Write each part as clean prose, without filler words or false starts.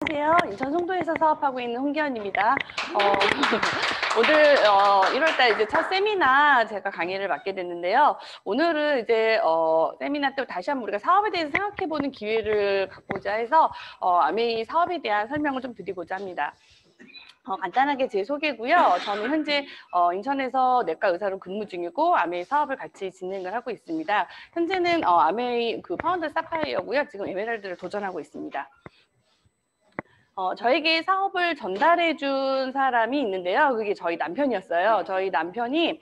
안녕하세요. 인천 송도에서 사업하고 있는 홍기현입니다. 오늘 1월달 이제 첫 세미나 제가 강의를 맡게 됐는데요. 오늘은 이제 세미나 때 다시 한번 우리가 사업에 대해서 생각해보는 기회를 갖고자 해서 아메이 사업에 대한 설명을 좀 드리고자 합니다. 간단하게 제 소개고요. 저는 현재 인천에서 내과 의사로 근무 중이고 아메이 사업을 같이 진행을 하고 있습니다. 현재는 아메이 그 파운더 사파이어고요. 지금 에메랄드를 도전하고 있습니다. 저에게 사업을 전달해 준 사람이 있는데요. 그게 저희 남편이었어요. 저희 남편이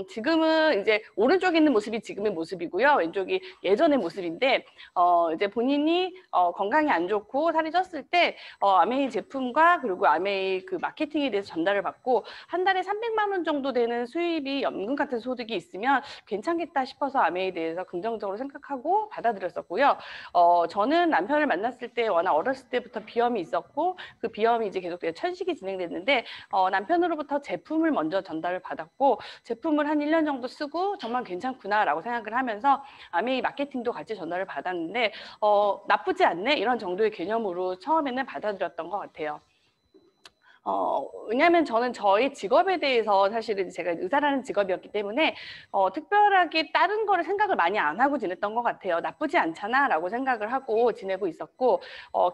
지금은 이제 오른쪽에 있는 모습이 지금의 모습이고요. 왼쪽이 예전의 모습인데 이제 본인이 건강이 안 좋고 살이 쪘을 때 아메이 제품과 그리고 아메이 그 마케팅에 대해서 전달을 받고 한 달에 300만 원 정도 되는 수입이 연금 같은 소득이 있으면 괜찮겠다 싶어서 아메이에 대해서 긍정적으로 생각하고 받아들였었고요. 저는 남편을 만났을 때 워낙 어렸을 때부터 비염이 있었고 그 비염이 이제 계속 천식이 진행됐는데 남편으로부터 제품을 먼저 전달을 받았고 제품을 한 1년 정도 쓰고 정말 괜찮구나라고 생각을 하면서 아메이 마케팅도 같이 전달을 받았는데 나쁘지 않네 이런 정도의 개념으로 처음에는 받아들였던 것 같아요. 왜냐하면 저는 저의 직업에 대해서 사실은 제가 의사라는 직업이었기 때문에 특별하게 다른 거를 생각을 많이 안 하고 지냈던 것 같아요. 나쁘지 않잖아 라고 생각을 하고 지내고 있었고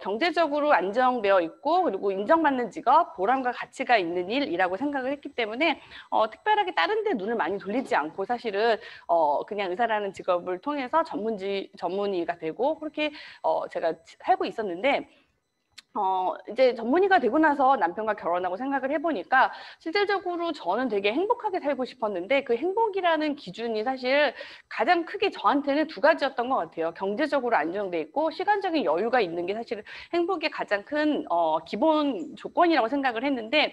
경제적으로 안정되어 있고 그리고 인정받는 직업, 보람과 가치가 있는 일이라고 생각을 했기 때문에 특별하게 다른 데 눈을 많이 돌리지 않고 사실은 그냥 의사라는 직업을 통해서 전문의가 되고 그렇게 제가 살고 있었는데 이제 전문의가 되고 나서 남편과 결혼하고 생각을 해보니까 실질적으로 저는 되게 행복하게 살고 싶었는데 그 행복이라는 기준이 사실 가장 크게 저한테는 두 가지였던 것 같아요. 경제적으로 안정돼 있고 시간적인 여유가 있는 게 사실 행복의 가장 큰 기본 조건이라고 생각을 했는데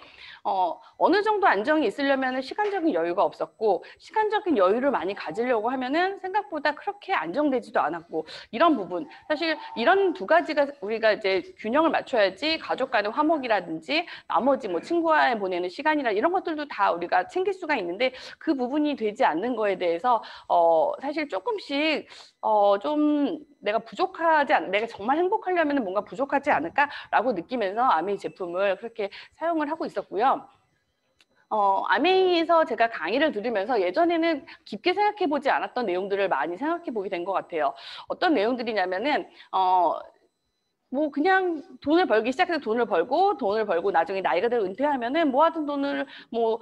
어느 정도 안정이 있으려면 시간적인 여유가 없었고 시간적인 여유를 많이 가지려고 하면은 생각보다 그렇게 안정되지도 않았고 이런 부분 사실 이런 두 가지가 우리가 이제 균형을 맞춰야지 가족 간의 화목이라든지 나머지 뭐 친구와 보내는 시간이나 이런 것들도 다 우리가 챙길 수가 있는데 그 부분이 되지 않는 거에 대해서 사실 조금씩 좀 내가 내가 정말 행복하려면 뭔가 부족하지 않을까라고 느끼면서 아메이 제품을 그렇게 사용을 하고 있었고요. 아메이에서 제가 강의를 들으면서 예전에는 깊게 생각해보지 않았던 내용들을 많이 생각해보게 된 것 같아요. 어떤 내용들이냐면은 뭐 그냥 돈을 벌기 시작해서 돈을 벌고 나중에 나이가 들어 은퇴하면은 모아둔 돈을 뭐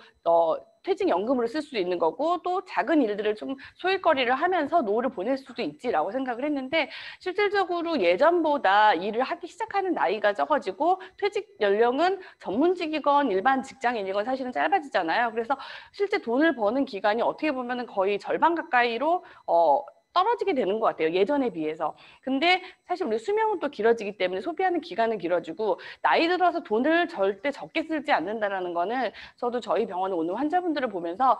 퇴직연금으로 쓸 수도 있는 거고 또 작은 일들을 좀 소일거리를 하면서 노후를 보낼 수도 있지라고 생각을 했는데 실질적으로 예전보다 일을 하기 시작하는 나이가 적어지고 퇴직 연령은 전문직이건 일반 직장인이건 사실은 짧아지잖아요. 그래서 실제 돈을 버는 기간이 어떻게 보면은 거의 절반 가까이로 떨어지게 되는 것 같아요. 예전에 비해서. 근데 사실 우리 수명은 또 길어지기 때문에 소비하는 기간은 길어지고 나이 들어서 돈을 절대 적게 쓰지 않는다는 거는 저도 저희 병원에 오는 환자분들을 보면서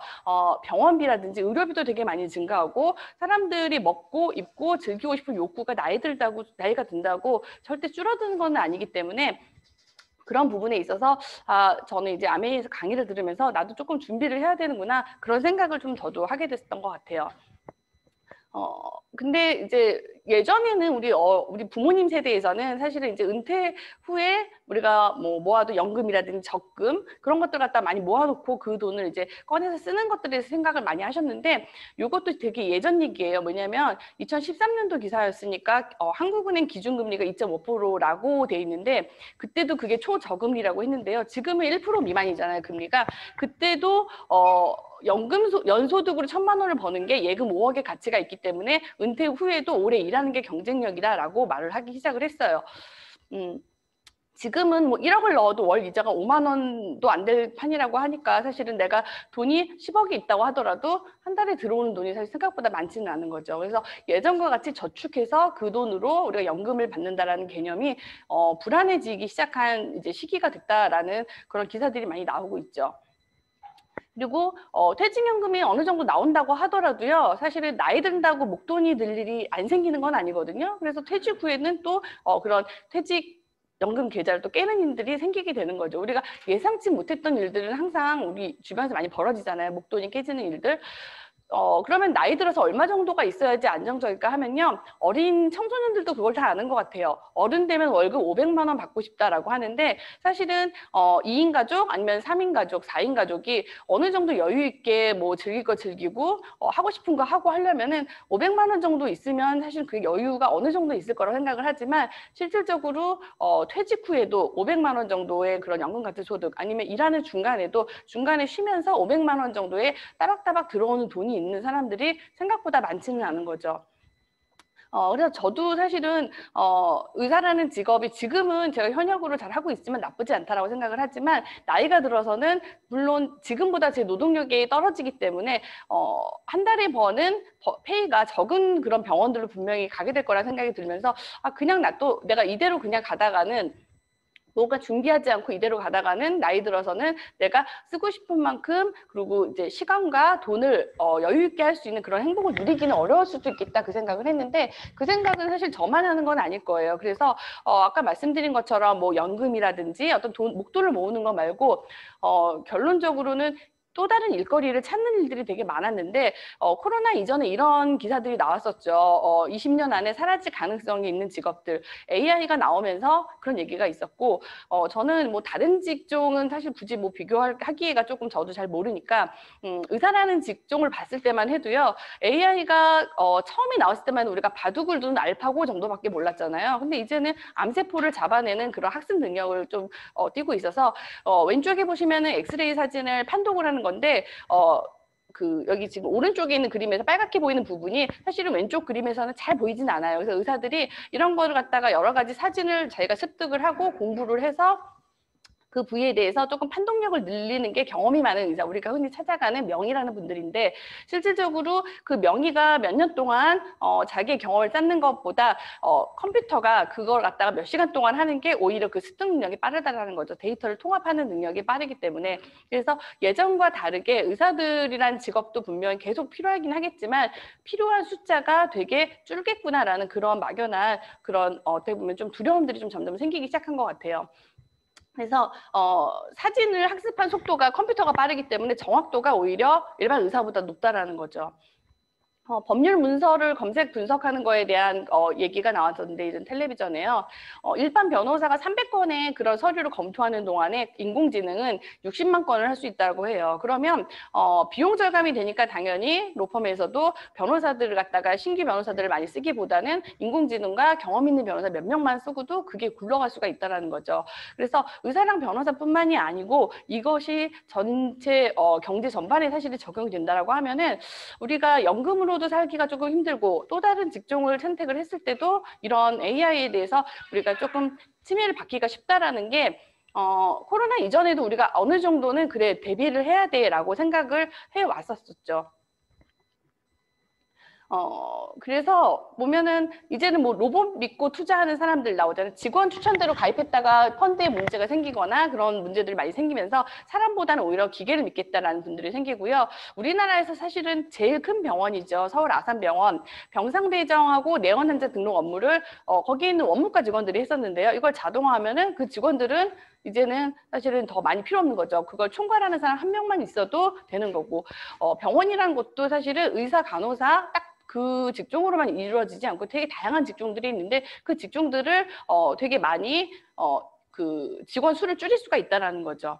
병원비라든지 의료비도 되게 많이 증가하고 사람들이 먹고 입고 즐기고 싶은 욕구가 나이가 든다고 절대 줄어드는 건 아니기 때문에 그런 부분에 있어서 저는 이제 아메이에서 강의를 들으면서 나도 조금 준비를 해야 되는구나 그런 생각을 좀 저도 하게 됐던 것 같아요. 근데 이제 예전에는 우리 부모님 세대에서는 사실은 이제 은퇴 후에 우리가 뭐 모아도 연금이라든지 적금 그런 것들 갖다 많이 모아놓고 그 돈을 이제 꺼내서 쓰는 것들에 대해서 생각을 많이 하셨는데 이것도 되게 예전 얘기예요. 뭐냐면 2013년도 기사였으니까 한국은행 기준금리가 2.5%라고 돼 있는데 그때도 그게 초저금리라고 했는데요. 지금은 1% 미만이잖아요, 금리가. 그때도 연소득으로 1,000만 원을 버는 게 예금 5억의 가치가 있기 때문에 은퇴 후에도 오래 일하는 게 경쟁력이다라고 말을 하기 시작을 했어요. 지금은 뭐 1억을 넣어도 월 이자가 5만 원도 안 될 판이라고 하니까 사실은 내가 돈이 10억이 있다고 하더라도 한 달에 들어오는 돈이 사실 생각보다 많지는 않은 거죠. 그래서 예전과 같이 저축해서 그 돈으로 우리가 연금을 받는다라는 개념이 불안해지기 시작한 이제 시기가 됐다라는 그런 기사들이 많이 나오고 있죠. 그리고 퇴직연금이 어느 정도 나온다고 하더라도요. 사실은 나이 든다고 목돈이 들 일이 안 생기는 건 아니거든요. 그래서 퇴직 후에는 또 그런 퇴직연금 계좌를 또 깨는 일들이 생기게 되는 거죠. 우리가 예상치 못했던 일들은 항상 우리 주변에서 많이 벌어지잖아요. 목돈이 깨지는 일들. 그러면 나이 들어서 얼마 정도가 있어야지 안정적일까 하면요. 어린 청소년들도 그걸 다 아는 것 같아요. 어른 되면 월급 500만 원 받고 싶다라고 하는데 사실은 2인 가족 아니면 3인 가족, 4인 가족이 어느 정도 여유 있게 뭐 즐길 거 즐기고 하고 싶은 거 하고 하려면은 500만 원 정도 있으면 사실 그 여유가 어느 정도 있을 거라고 생각을 하지만 실질적으로 퇴직 후에도 500만 원 정도의 그런 연금같은 소득 아니면 일하는 중간에도 중간에 쉬면서 500만 원 정도의 따박따박 들어오는 돈이 있는 사람들이 생각보다 많지는 않은 거죠. 그래서 저도 사실은 의사라는 직업이 지금은 제가 현역으로 잘 하고 있으면 나쁘지 않다라고 생각을 하지만 나이가 들어서는 물론 지금보다 제 노동력이 떨어지기 때문에 한 달에 버는 페이가 적은 그런 병원들로 분명히 가게 될 거라 생각이 들면서 그냥 내가 이대로 그냥 가다가는 뭔가 준비하지 않고 이대로 가다가는 나이 들어서는 내가 쓰고 싶은 만큼 그리고 이제 시간과 돈을 여유 있게 할 수 있는 그런 행복을 누리기는 어려울 수도 있겠다 그 생각을 했는데 그 생각은 사실 저만 하는 건 아닐 거예요. 그래서 아까 말씀드린 것처럼 뭐 연금이라든지 어떤 목돈을 모으는 거 말고 결론적으로는 또 다른 일거리를 찾는 일들이 되게 많았는데 코로나 이전에 이런 기사들이 나왔었죠. 20년 안에 사라질 가능성이 있는 직업들. AI가 나오면서 그런 얘기가 있었고 저는 뭐 다른 직종은 사실 굳이 뭐 비교하기가 조금 저도 잘 모르니까 의사라는 직종을 봤을 때만 해도요. AI가 처음에 나왔을 때만 우리가 바둑을 두는 알파고 정도밖에 몰랐잖아요. 근데 이제는 암세포를 잡아내는 그런 학습 능력을 좀 띄고 있어서 왼쪽에 보시면은 엑스레이 사진을 판독을 하는 건데 여기 지금 오른쪽에 있는 그림에서 빨갛게 보이는 부분이 사실은 왼쪽 그림에서는 잘 보이진 않아요. 그래서 의사들이 이런 거를 갖다가 여러 가지 사진을 자기가 습득을 하고 공부를 해서 그 부위에 대해서 조금 판독력을 늘리는 게 경험이 많은 의사, 우리가 흔히 찾아가는 명의라는 분들인데 실질적으로 그 명의가 몇 년 동안 자기의 경험을 쌓는 것보다 컴퓨터가 그걸 갖다가 몇 시간 동안 하는 게 오히려 그 습득 능력이 빠르다는 거죠. 데이터를 통합하는 능력이 빠르기 때문에. 그래서 예전과 다르게 의사들이란 직업도 분명히 계속 필요하긴 하겠지만 필요한 숫자가 되게 줄겠구나라는 그런 막연한 그런 어떻게 보면 좀 두려움들이 좀 점점 생기기 시작한 것 같아요. 그래서 사진을 학습한 속도가 컴퓨터가 빠르기 때문에 정확도가 오히려 일반 의사보다 높다라는 거죠. 법률 문서를 검색 분석하는 거에 대한 얘기가 나왔었는데 이런 텔레비전에요. 일반 변호사가 300건의 그런 서류를 검토하는 동안에 인공지능은 60만 건을 할 수 있다고 해요. 그러면 비용 절감이 되니까 당연히 로펌에서도 변호사들을 갖다가 신규 변호사들을 많이 쓰기보다는 인공지능과 경험 있는 변호사 몇 명만 쓰고도 그게 굴러갈 수가 있다는 거죠. 그래서 의사랑 변호사뿐만이 아니고 이것이 전체 경제 전반에 사실 적용이 된다라고 하면은 우리가 연금으로도 살기가 조금 힘들고 또 다른 직종을 선택을 했을 때도 이런 AI에 대해서 우리가 조금 치매를 받기가 쉽다라는 게 코로나 이전에도 우리가 어느 정도는 그래 대비를 해야 돼라고 생각을 해왔었죠. 그래서 보면은 이제는 뭐 로봇 믿고 투자하는 사람들 나오잖아요. 직원 추천대로 가입했다가 펀드에 문제가 생기거나 그런 문제들이 많이 생기면서 사람보다는 오히려 기계를 믿겠다라는 분들이 생기고요. 우리나라에서 사실은 제일 큰 병원이죠. 서울 아산병원. 병상배정하고 내원 환자 등록 업무를 거기에 있는 원무과 직원들이 했었는데요. 이걸 자동화하면은 그 직원들은 이제는 사실은 더 많이 필요 없는 거죠. 그걸 총괄하는 사람 한 명만 있어도 되는 거고 병원이라는 것도 사실은 의사, 간호사 딱 그 직종으로만 이루어지지 않고 되게 다양한 직종들이 있는데 그 직종들을 되게 많이 그 직원 수를 줄일 수가 있다는 거죠.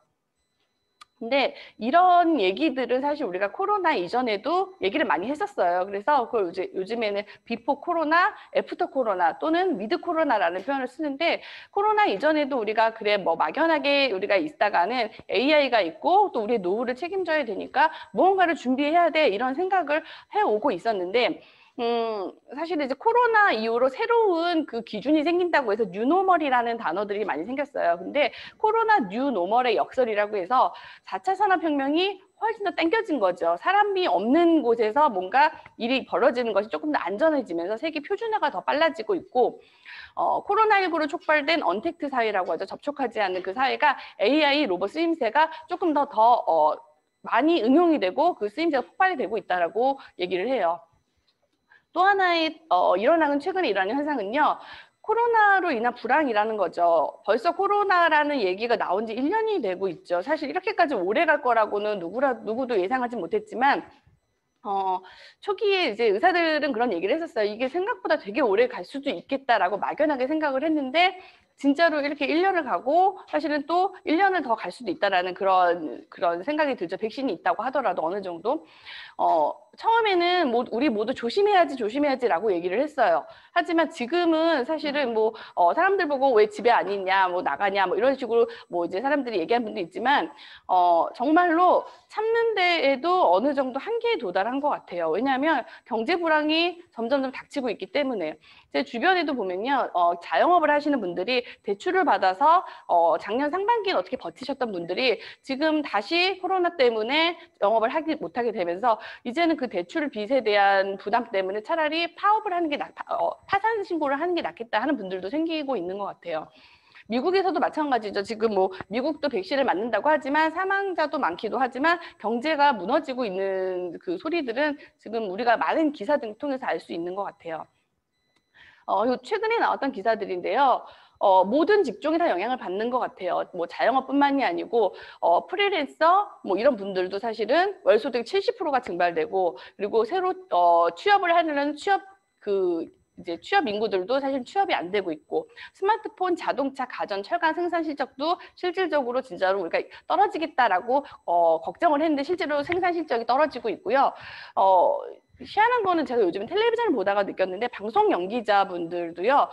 근데 이런 얘기들은 사실 우리가 코로나 이전에도 얘기를 많이 했었어요. 그래서 그걸 요즘에는 비포 코로나, 애프터 코로나 또는 미드 코로나라는 표현을 쓰는데 코로나 이전에도 우리가 그래 뭐 막연하게 우리가 있다가는 AI가 있고 또 우리의 노후를 책임져야 되니까 무언가를 준비해야 돼 이런 생각을 해오고 있었는데 사실 이제 코로나 이후로 새로운 그 기준이 생긴다고 해서 뉴노멀이라는 단어들이 많이 생겼어요. 근데 코로나 뉴노멀의 역설이라고 해서 4차 산업혁명이 훨씬 더 당겨진 거죠. 사람이 없는 곳에서 뭔가 일이 벌어지는 것이 조금 더 안전해지면서 세계 표준화가 더 빨라지고 있고 코로나19로 촉발된 언택트 사회라고 하죠. 접촉하지 않는 그 사회가 AI 로봇 쓰임새가 조금 더 많이 응용이 되고 그 쓰임새가 폭발이 되고 있다라고 얘기를 해요. 또 하나의 최근에 일어나는 현상은요. 코로나로 인한 불황이라는 거죠. 벌써 코로나라는 얘기가 나온 지 1년이 되고 있죠. 사실 이렇게까지 오래 갈 거라고는 누구도 예상하지 못했지만 초기에 이제 의사들은 그런 얘기를 했었어요. 이게 생각보다 되게 오래 갈 수도 있겠다라고 막연하게 생각을 했는데, 진짜로 이렇게 1년을 가고 사실은 또 1년을 더 갈 수도 있다라는 그런 생각이 들죠. 백신이 있다고 하더라도 어느 정도. 처음에는 우리 모두 조심해야지라고 얘기를 했어요. 하지만 지금은 사실은 사람들 보고 왜 집에 안 있냐, 나가냐, 이런 식으로 이제 사람들이 얘기하는 분도 있지만, 정말로 참는 데에도 어느 정도 한계에 도달한 것 같아요. 왜냐하면 경제 불황이 점점 닥치고 있기 때문에. 제 주변에도 보면요, 자영업을 하시는 분들이 대출을 받아서 작년 상반기에 어떻게 버티셨던 분들이 지금 다시 코로나 때문에 영업을 못하게 되면서 이제는 그 대출 빚에 대한 부담 때문에 차라리 파업을 하는 게 파산 신고를 하는 게 낫겠다 하는 분들도 생기고 있는 것 같아요. 미국에서도 마찬가지죠. 지금 미국도 백신을 맞는다고 하지만 사망자도 많기도 하지만 경제가 무너지고 있는 그 소리들은 지금 우리가 많은 기사 등 통해서 알 수 있는 것 같아요. 최근에 나왔던 기사들인데요. 모든 직종이 다 영향을 받는 것 같아요. 자영업뿐만이 아니고 프리랜서 이런 분들도 사실은 월소득 70%가 증발되고, 그리고 새로 취업을 하려는 이제 취업 인구들도 사실 취업이 안 되고 있고, 스마트폰, 자동차, 가전, 철강 생산 실적도 실질적으로 진짜로 우리가 떨어지겠다라고 걱정을 했는데 실제로 생산 실적이 떨어지고 있고요. 희한한 거는 제가 요즘 텔레비전을 보다가 느꼈는데, 방송 연기자분들도요,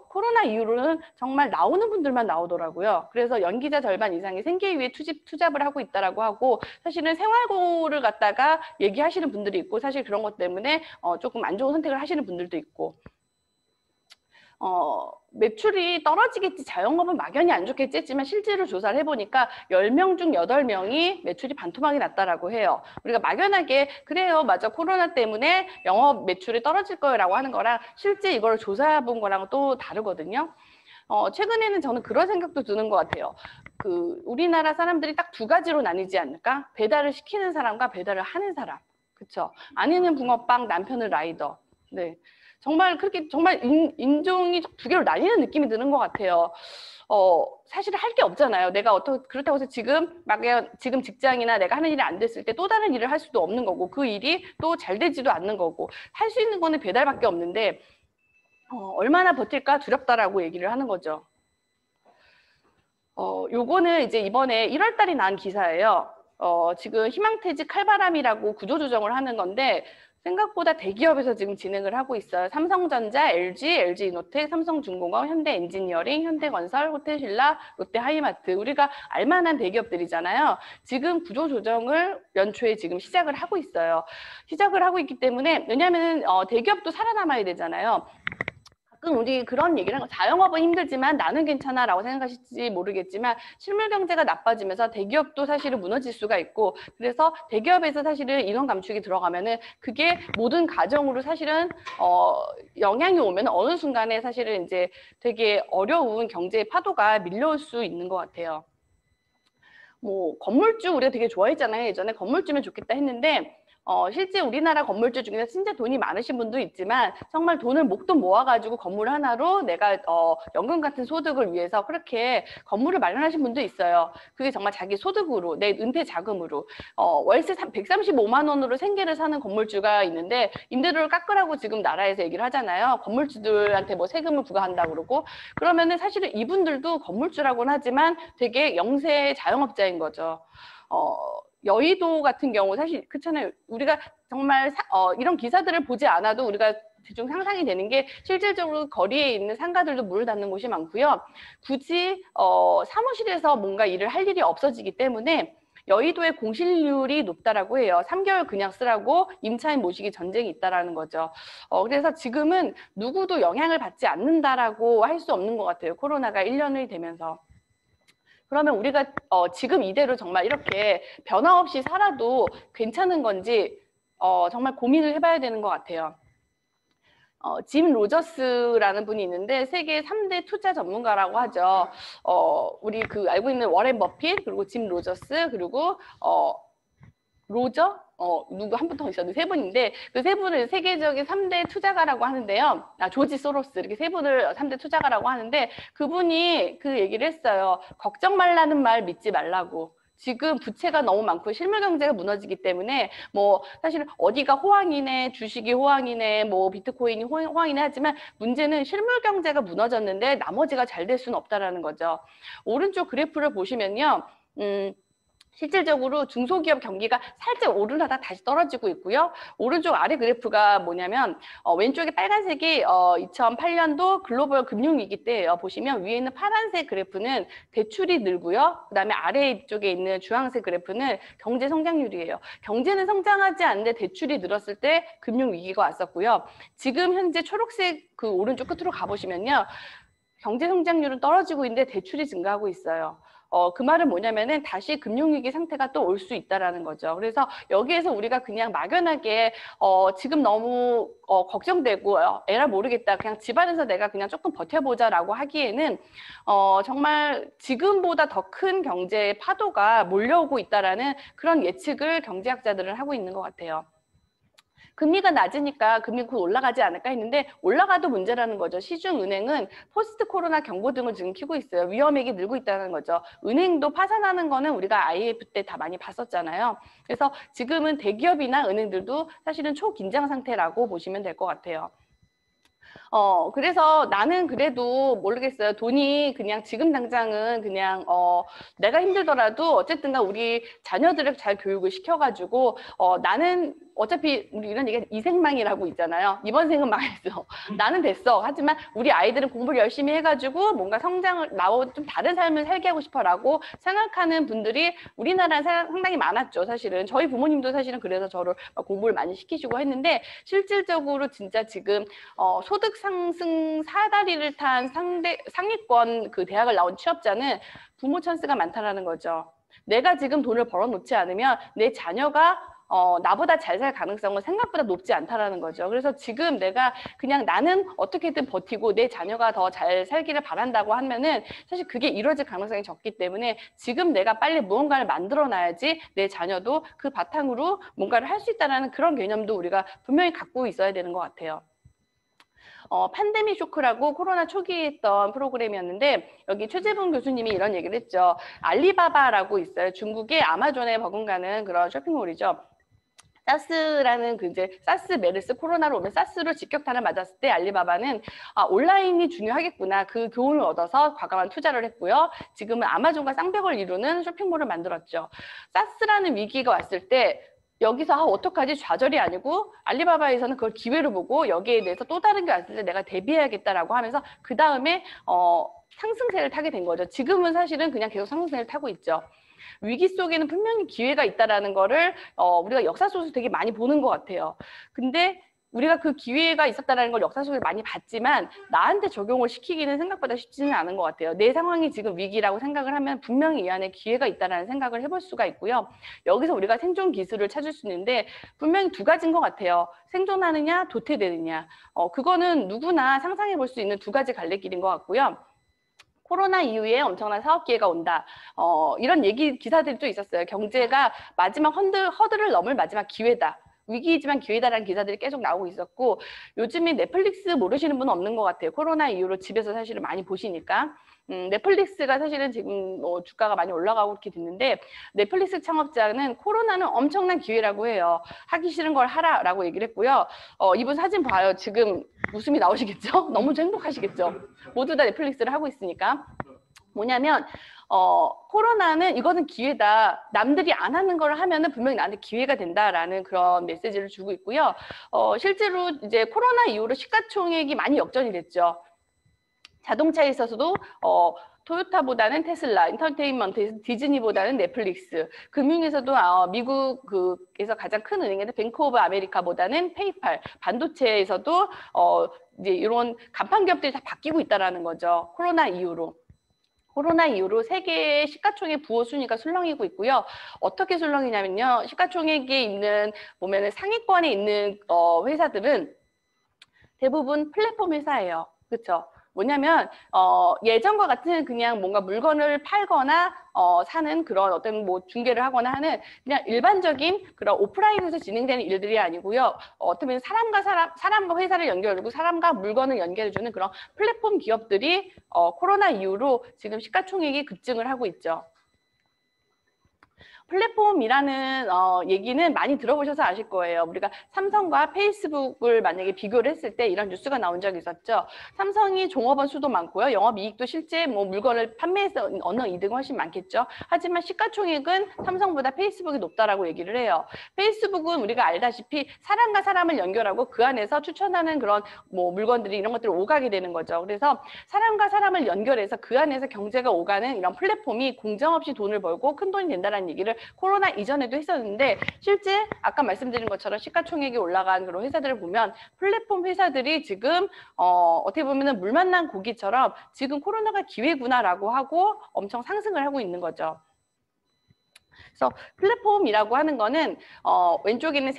코로나 이후로는 정말 나오는 분들만 나오더라고요. 그래서 연기자 절반 이상이 생계 위에 투잡을 하고 있다라고 하고, 사실은 생활고를 갖다가 얘기하시는 분들이 있고, 사실 그런 것 때문에 조금 안 좋은 선택을 하시는 분들도 있고, 매출이 떨어지겠지, 자영업은 막연히 안 좋겠지 했지만 실제로 조사를 해보니까 10명 중 8명이 매출이 반토막이 났다라고 해요. 우리가 막연하게 그래요, 맞아, 코로나 때문에 영업 매출이 떨어질 거라고 하는 거랑 실제 이걸 조사해본 거랑 또 다르거든요. 최근에는 저는 그런 생각도 드는 것 같아요. 우리나라 사람들이 딱 두 가지로 나뉘지 않을까? 배달을 시키는 사람과 배달을 하는 사람. 그쵸? 아내는 붕어빵, 남편은 라이더. 네. 정말 그렇게 정말 인종이 두 개로 나뉘는 느낌이 드는 것 같아요. 사실 할 게 없잖아요. 내가 그렇다고 해서 지금 직장이나 내가 하는 일이 안 됐을 때 또 다른 일을 할 수도 없는 거고, 그 일이 또 잘 되지도 않는 거고, 할 수 있는 거는 배달밖에 없는데 얼마나 버틸까 두렵다라고 얘기를 하는 거죠. 요거는 이제 이번에 1월 달에 난 기사예요. 지금 희망퇴직 칼바람이라고 구조조정을 하는 건데, 생각보다 대기업에서 지금 진행을 하고 있어요. 삼성전자, LG, LG이노텍, 삼성중공업, 현대엔지니어링, 현대건설, 호텔신라, 롯데하이마트, 우리가 알만한 대기업들이잖아요. 지금 구조조정을 연초에 지금 시작을 하고 있어요. 시작을 하고 있기 때문에, 왜냐하면 대기업도 살아남아야 되잖아요. 가끔 우리 그런 얘기를 하는 거, 자영업은 힘들지만 나는 괜찮아 라고 생각하실지 모르겠지만 실물 경제가 나빠지면서 대기업도 사실은 무너질 수가 있고, 그래서 대기업에서 사실은 인원 감축이 들어가면은 그게 모든 가정으로 사실은 영향이 오면 어느 순간에 사실은 이제 되게 어려운 경제 파도가 밀려올 수 있는 것 같아요. 건물주 우리가 되게 좋아했잖아요. 예전에 건물주면 좋겠다 했는데 실제 우리나라 건물주 중에서 진짜 돈이 많으신 분도 있지만 정말 돈을 목돈 모아가지고 건물 하나로 내가 연금 같은 소득을 위해서 그렇게 건물을 마련하신 분도 있어요. 그게 정말 자기 소득으로, 내 은퇴 자금으로 월세 135만 원으로 생계를 사는 건물주가 있는데, 임대료를 깎으라고 지금 나라에서 얘기를 하잖아요. 건물주들한테 세금을 부과한다고 그러고, 그러면은 사실은 이분들도 건물주라고는 하지만 되게 영세 자영업자인 거죠. 여의도 같은 경우 사실 그렇잖아요. 우리가 정말 이런 기사들을 보지 않아도 우리가 대충 상상이 되는 게, 실질적으로 거리에 있는 상가들도 문을 닫는 곳이 많고요. 굳이 사무실에서 뭔가 일을 할 일이 없어지기 때문에 여의도의 공실률이 높다라고 해요. 3개월 그냥 쓰라고 임차인 모시기 전쟁이 있다라는 거죠. 그래서 지금은 누구도 영향을 받지 않는다라고 할 수 없는 것 같아요. 코로나가 1년이 되면서. 그러면 우리가 지금 이대로 정말 이렇게 변화 없이 살아도 괜찮은 건지 정말 고민을 해봐야 되는 것 같아요. 짐 로저스라는 분이 있는데 세계 3대 투자 전문가라고 하죠. 우리 알고 있는 워렌 버핏, 그리고 짐 로저스, 그리고 로저? 누구 한 분 더 있었는데 세 분인데, 그 세 분을 세계적인 3대 투자가라고 하는데요. 조지 소로스, 이렇게 세 분을 3대 투자가라고 하는데, 그분이 그 얘기를 했어요. 걱정 말라는 말 믿지 말라고. 지금 부채가 너무 많고 실물 경제가 무너지기 때문에 뭐 사실 어디가 호황이네, 주식이 호황이네, 뭐 비트코인이 호황이네 하지만 문제는 실물 경제가 무너졌는데 나머지가 잘 될 수는 없다라는 거죠. 오른쪽 그래프를 보시면요. 실질적으로 중소기업 경기가 살짝 오르다가 다시 떨어지고 있고요. 오른쪽 아래 그래프가 뭐냐면 왼쪽에 빨간색이 2008년도 글로벌 금융위기 때예요. 보시면 위에 있는 파란색 그래프는 대출이 늘고요. 그다음에 아래쪽에 있는 주황색 그래프는 경제 성장률이에요. 경제는 성장하지 않는데 대출이 늘었을 때 금융위기가 왔었고요. 지금 현재 초록색 그 오른쪽 끝으로 가보시면요. 경제 성장률은 떨어지고 있는데 대출이 증가하고 있어요. 그 말은 뭐냐면은 다시 금융위기 상태가 또 올 수 있다라는 거죠. 그래서 여기에서 우리가 그냥 막연하게 지금 너무 걱정되고 에라 모르겠다. 그냥 집안에서 내가 그냥 조금 버텨보자라고 하기에는 정말 지금보다 더 큰 경제의 파도가 몰려오고 있다라는 그런 예측을 경제학자들은 하고 있는 것 같아요. 금리가 낮으니까 금리 곧 올라가지 않을까 했는데 올라가도 문제라는 거죠. 시중은행은 포스트 코로나 경고등을 지금 켜고 있어요. 위험액이 늘고 있다는 거죠. 은행도 파산하는 거는 우리가 IMF 때 다 많이 봤었잖아요. 그래서 지금은 대기업이나 은행들도 사실은 초긴장 상태라고 보시면 될 것 같아요. 그래서 나는 그래도 모르겠어요. 돈이 그냥 지금 당장은 그냥 내가 힘들더라도 어쨌든가 우리 자녀들을 잘 교육을 시켜가지고 나는 어차피 우리 이런 얘기가 이생망이라고 있잖아요. 이번 생은 망했어. 나는 됐어. 하지만 우리 아이들은 공부를 열심히 해가지고 뭔가 성장을 나오 좀 다른 삶을 살게 하고 싶어라고 생각하는 분들이 우리나라에 상당히 많았죠. 사실은 저희 부모님도 사실은 그래서 저를 공부를 많이 시키시고 했는데 실질적으로 진짜 지금 소득 상승 사다리를 탄 상위권 그 대학을 나온 취업자는 부모 찬스가 많다라는 거죠. 내가 지금 돈을 벌어놓지 않으면 내 자녀가 나보다 잘 살 가능성은 생각보다 높지 않다라는 거죠. 그래서 지금 내가 그냥 나는 어떻게든 버티고 내 자녀가 더 잘 살기를 바란다고 하면은 사실 그게 이루어질 가능성이 적기 때문에 지금 내가 빨리 무언가를 만들어놔야지 내 자녀도 그 바탕으로 뭔가를 할 수 있다는 그런 개념도 우리가 분명히 갖고 있어야 되는 것 같아요. 팬데믹 쇼크라고 코로나 초기에 했던 프로그램이었는데 여기 최재분 교수님이 이런 얘기를 했죠. 알리바바라고 있어요. 중국의 아마존에 버금가는 그런 쇼핑몰이죠. 사스라는 그 이제 사스, 메르스, 코로나로 오면 사스로 직격탄을 맞았을 때 알리바바는 온라인이 중요하겠구나 그 교훈을 얻어서 과감한 투자를 했고요. 지금은 아마존과 쌍벽을 이루는 쇼핑몰을 만들었죠. 사스라는 위기가 왔을 때 여기서 어떡하지 좌절이 아니고 알리바바에서는 그걸 기회로 보고 여기에 대해서 또 다른 게 왔을 때 내가 대비해야겠다라고 하면서 그 다음에 상승세를 타게 된 거죠. 지금은 사실은 그냥 계속 상승세를 타고 있죠. 위기 속에는 분명히 기회가 있다라는 거를 우리가 역사 속에서 되게 많이 보는 것 같아요. 근데 우리가 그 기회가 있었다는 걸 역사 속에 많이 봤지만 나한테 적용을 시키기는 생각보다 쉽지는 않은 것 같아요. 내 상황이 지금 위기라고 생각을 하면 분명히 이 안에 기회가 있다는 생각을 해볼 수가 있고요. 여기서 우리가 생존 기술을 찾을 수 있는데 분명히 두 가지인 것 같아요. 생존하느냐 도태되느냐. 그거는 누구나 상상해 볼 수 있는 두 가지 갈래길인 것 같고요. 코로나 이후에 엄청난 사업 기회가 온다. 이런 기사들이 또 있었어요. 경제가 마지막 허들을 넘을 마지막 기회다. 위기이지만 기회다라는 기사들이 계속 나오고 있었고 요즘에 넷플릭스 모르시는 분은 없는 것 같아요. 코로나 이후로 집에서 사실은 많이 보시니까. 넷플릭스가 사실은 지금 주가가 많이 올라가고 그렇게 됐는데 넷플릭스 창업자는 코로나는 엄청난 기회라고 해요. 하기 싫은 걸 하라라고 얘기를 했고요. 이분 사진 봐요. 지금 웃음이 나오시겠죠? 너무 행복하시겠죠? 모두 다 넷플릭스를 하고 있으니까. 뭐냐면 코로나는 이거는 기회다. 남들이 안 하는 걸 하면은 분명히 나한테 기회가 된다라는 그런 메시지를 주고 있고요. 실제로 이제 코로나 이후로 시가총액이 많이 역전이 됐죠. 자동차에 있어서도 토요타보다는 테슬라, 엔터테인먼트에서 디즈니보다는 넷플릭스, 금융에서도 미국에서 가장 큰 은행에서 뱅크 오브 아메리카보다는 페이팔, 반도체에서도 이제 이런 간판 기업들이 다 바뀌고 있다라는 거죠. 코로나 이후로. 코로나 이후로 세계의 시가총액 부호 순위가 술렁이고 있고요. 어떻게 술렁이냐면요. 시가총액에 있는 보면은 상위권에 있는 회사들은 대부분 플랫폼 회사예요. 그렇죠? 뭐냐면 예전과 같은 그냥 뭔가 물건을 팔거나 사는 그런 어떤 뭐 중개를 하거나 하는 그냥 일반적인 그런 오프라인에서 진행되는 일들이 아니고요. 어떻게 보면 사람과 회사를 연결해주고 사람과 물건을 연결해주는 그런 플랫폼 기업들이 코로나 이후로 지금 시가총액이 급증을 하고 있죠. 플랫폼이라는 얘기는 많이 들어보셔서 아실 거예요. 우리가 삼성과 페이스북을 만약에 비교를 했을 때 이런 뉴스가 나온 적이 있었죠. 삼성이 종업원 수도 많고요. 영업이익도 실제 뭐 물건을 판매해서 얻는 이득은 훨씬 많겠죠. 하지만 시가총액은 삼성보다 페이스북이 높다라고 얘기를 해요. 페이스북은 우리가 알다시피 사람과 사람을 연결하고 그 안에서 추천하는 그런 뭐 물건들이 이런 것들을 오가게 되는 거죠. 그래서 사람과 사람을 연결해서 그 안에서 경제가 오가는 이런 플랫폼이 공정 없이 돈을 벌고 큰 돈이 된다는 얘기를 코로나 이전에도 했었는데 실제 아까 말씀드린 것처럼 시가총액이 올라간 그런 회사들을 보면 플랫폼 회사들이 지금 어떻게 보면은 물 만난 고기처럼 지금 코로나가 기회구나라고 하고 엄청 상승을 하고 있는 거죠. 그래서 플랫폼이라고 하는 거는 왼쪽에 있는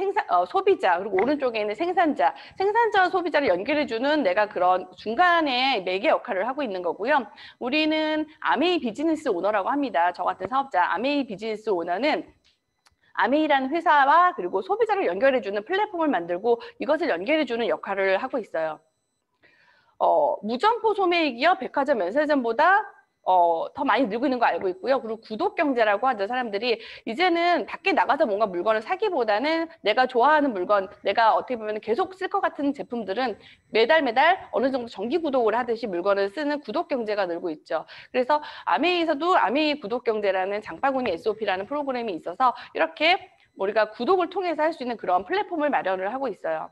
소비자 그리고 오른쪽에 있는 생산자와 소비자를 연결해주는 내가 그런 중간에 매개 역할을 하고 있는 거고요. 우리는 아메이 비즈니스 오너라고 합니다. 저 같은 사업자 아메이 비즈니스 오너는 아메이라는 회사와 그리고 소비자를 연결해주는 플랫폼을 만들고 이것을 연결해주는 역할을 하고 있어요. 무점포 소매이기업 백화점 면세점보다 더 많이 늘고 있는 거 알고 있고요. 그리고 구독 경제라고 하죠. 사람들이 이제는 밖에 나가서 뭔가 물건을 사기보다는 내가 좋아하는 물건, 내가 어떻게 보면 계속 쓸 것 같은 제품들은 매달 어느 정도 정기 구독을 하듯이 물건을 쓰는 구독 경제가 늘고 있죠. 그래서 아메이에서도 아메이 구독 경제라는 장바구니 SOP라는 프로그램이 있어서 이렇게 우리가 구독을 통해서 할 수 있는 그런 플랫폼을 마련을 하고 있어요.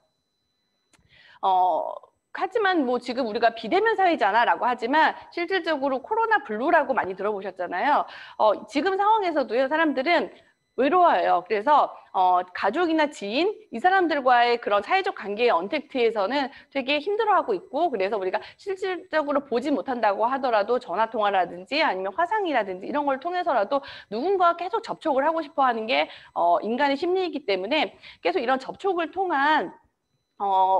하지만 뭐 지금 우리가 비대면 사회잖아라고 하지만 실질적으로 코로나 블루라고 많이 들어보셨잖아요. 지금 상황에서도요 사람들은 외로워요. 그래서 가족이나 지인 이 사람들과의 그런 사회적 관계의 언택트에서는 되게 힘들어하고 있고 그래서 우리가 실질적으로 보지 못한다고 하더라도 전화 통화라든지 아니면 화상이라든지 이런 걸 통해서라도 누군가와 계속 접촉을 하고 싶어 하는 게 인간의 심리이기 때문에 계속 이런 접촉을 통한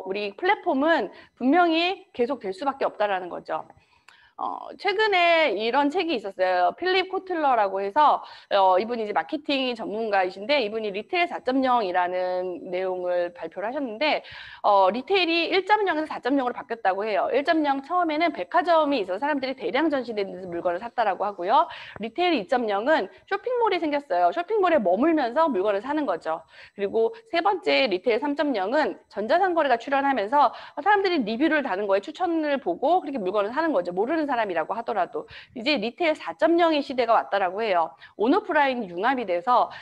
우리 플랫폼은 분명히 계속 될 수밖에 없다라는 거죠. 최근에 이런 책이 있었어요. 필립 코틀러라고 해서 이분이 이제 마케팅 전문가이신데 이분이 리테일 4.0이라는 내용을 발표를 하셨는데 리테일이 1.0에서 4.0으로 바뀌었다고 해요. 1.0 처음에는 백화점이 있어서 사람들이 대량 전시되는 물건을 샀다라고 하고요. 리테일 2.0은 쇼핑몰이 생겼어요. 쇼핑몰에 머물면서 물건을 사는 거죠. 그리고 세 번째 리테일 3.0은 전자상거래가 출현하면서 사람들이 리뷰를 다는 거에 추천을 보고 그렇게 물건을 사는 거죠. 모르는 사람이라고 하더라도 이제 리테일 4.0의 시대가 왔다라고 해요. 온오프라인이 융합이 돼서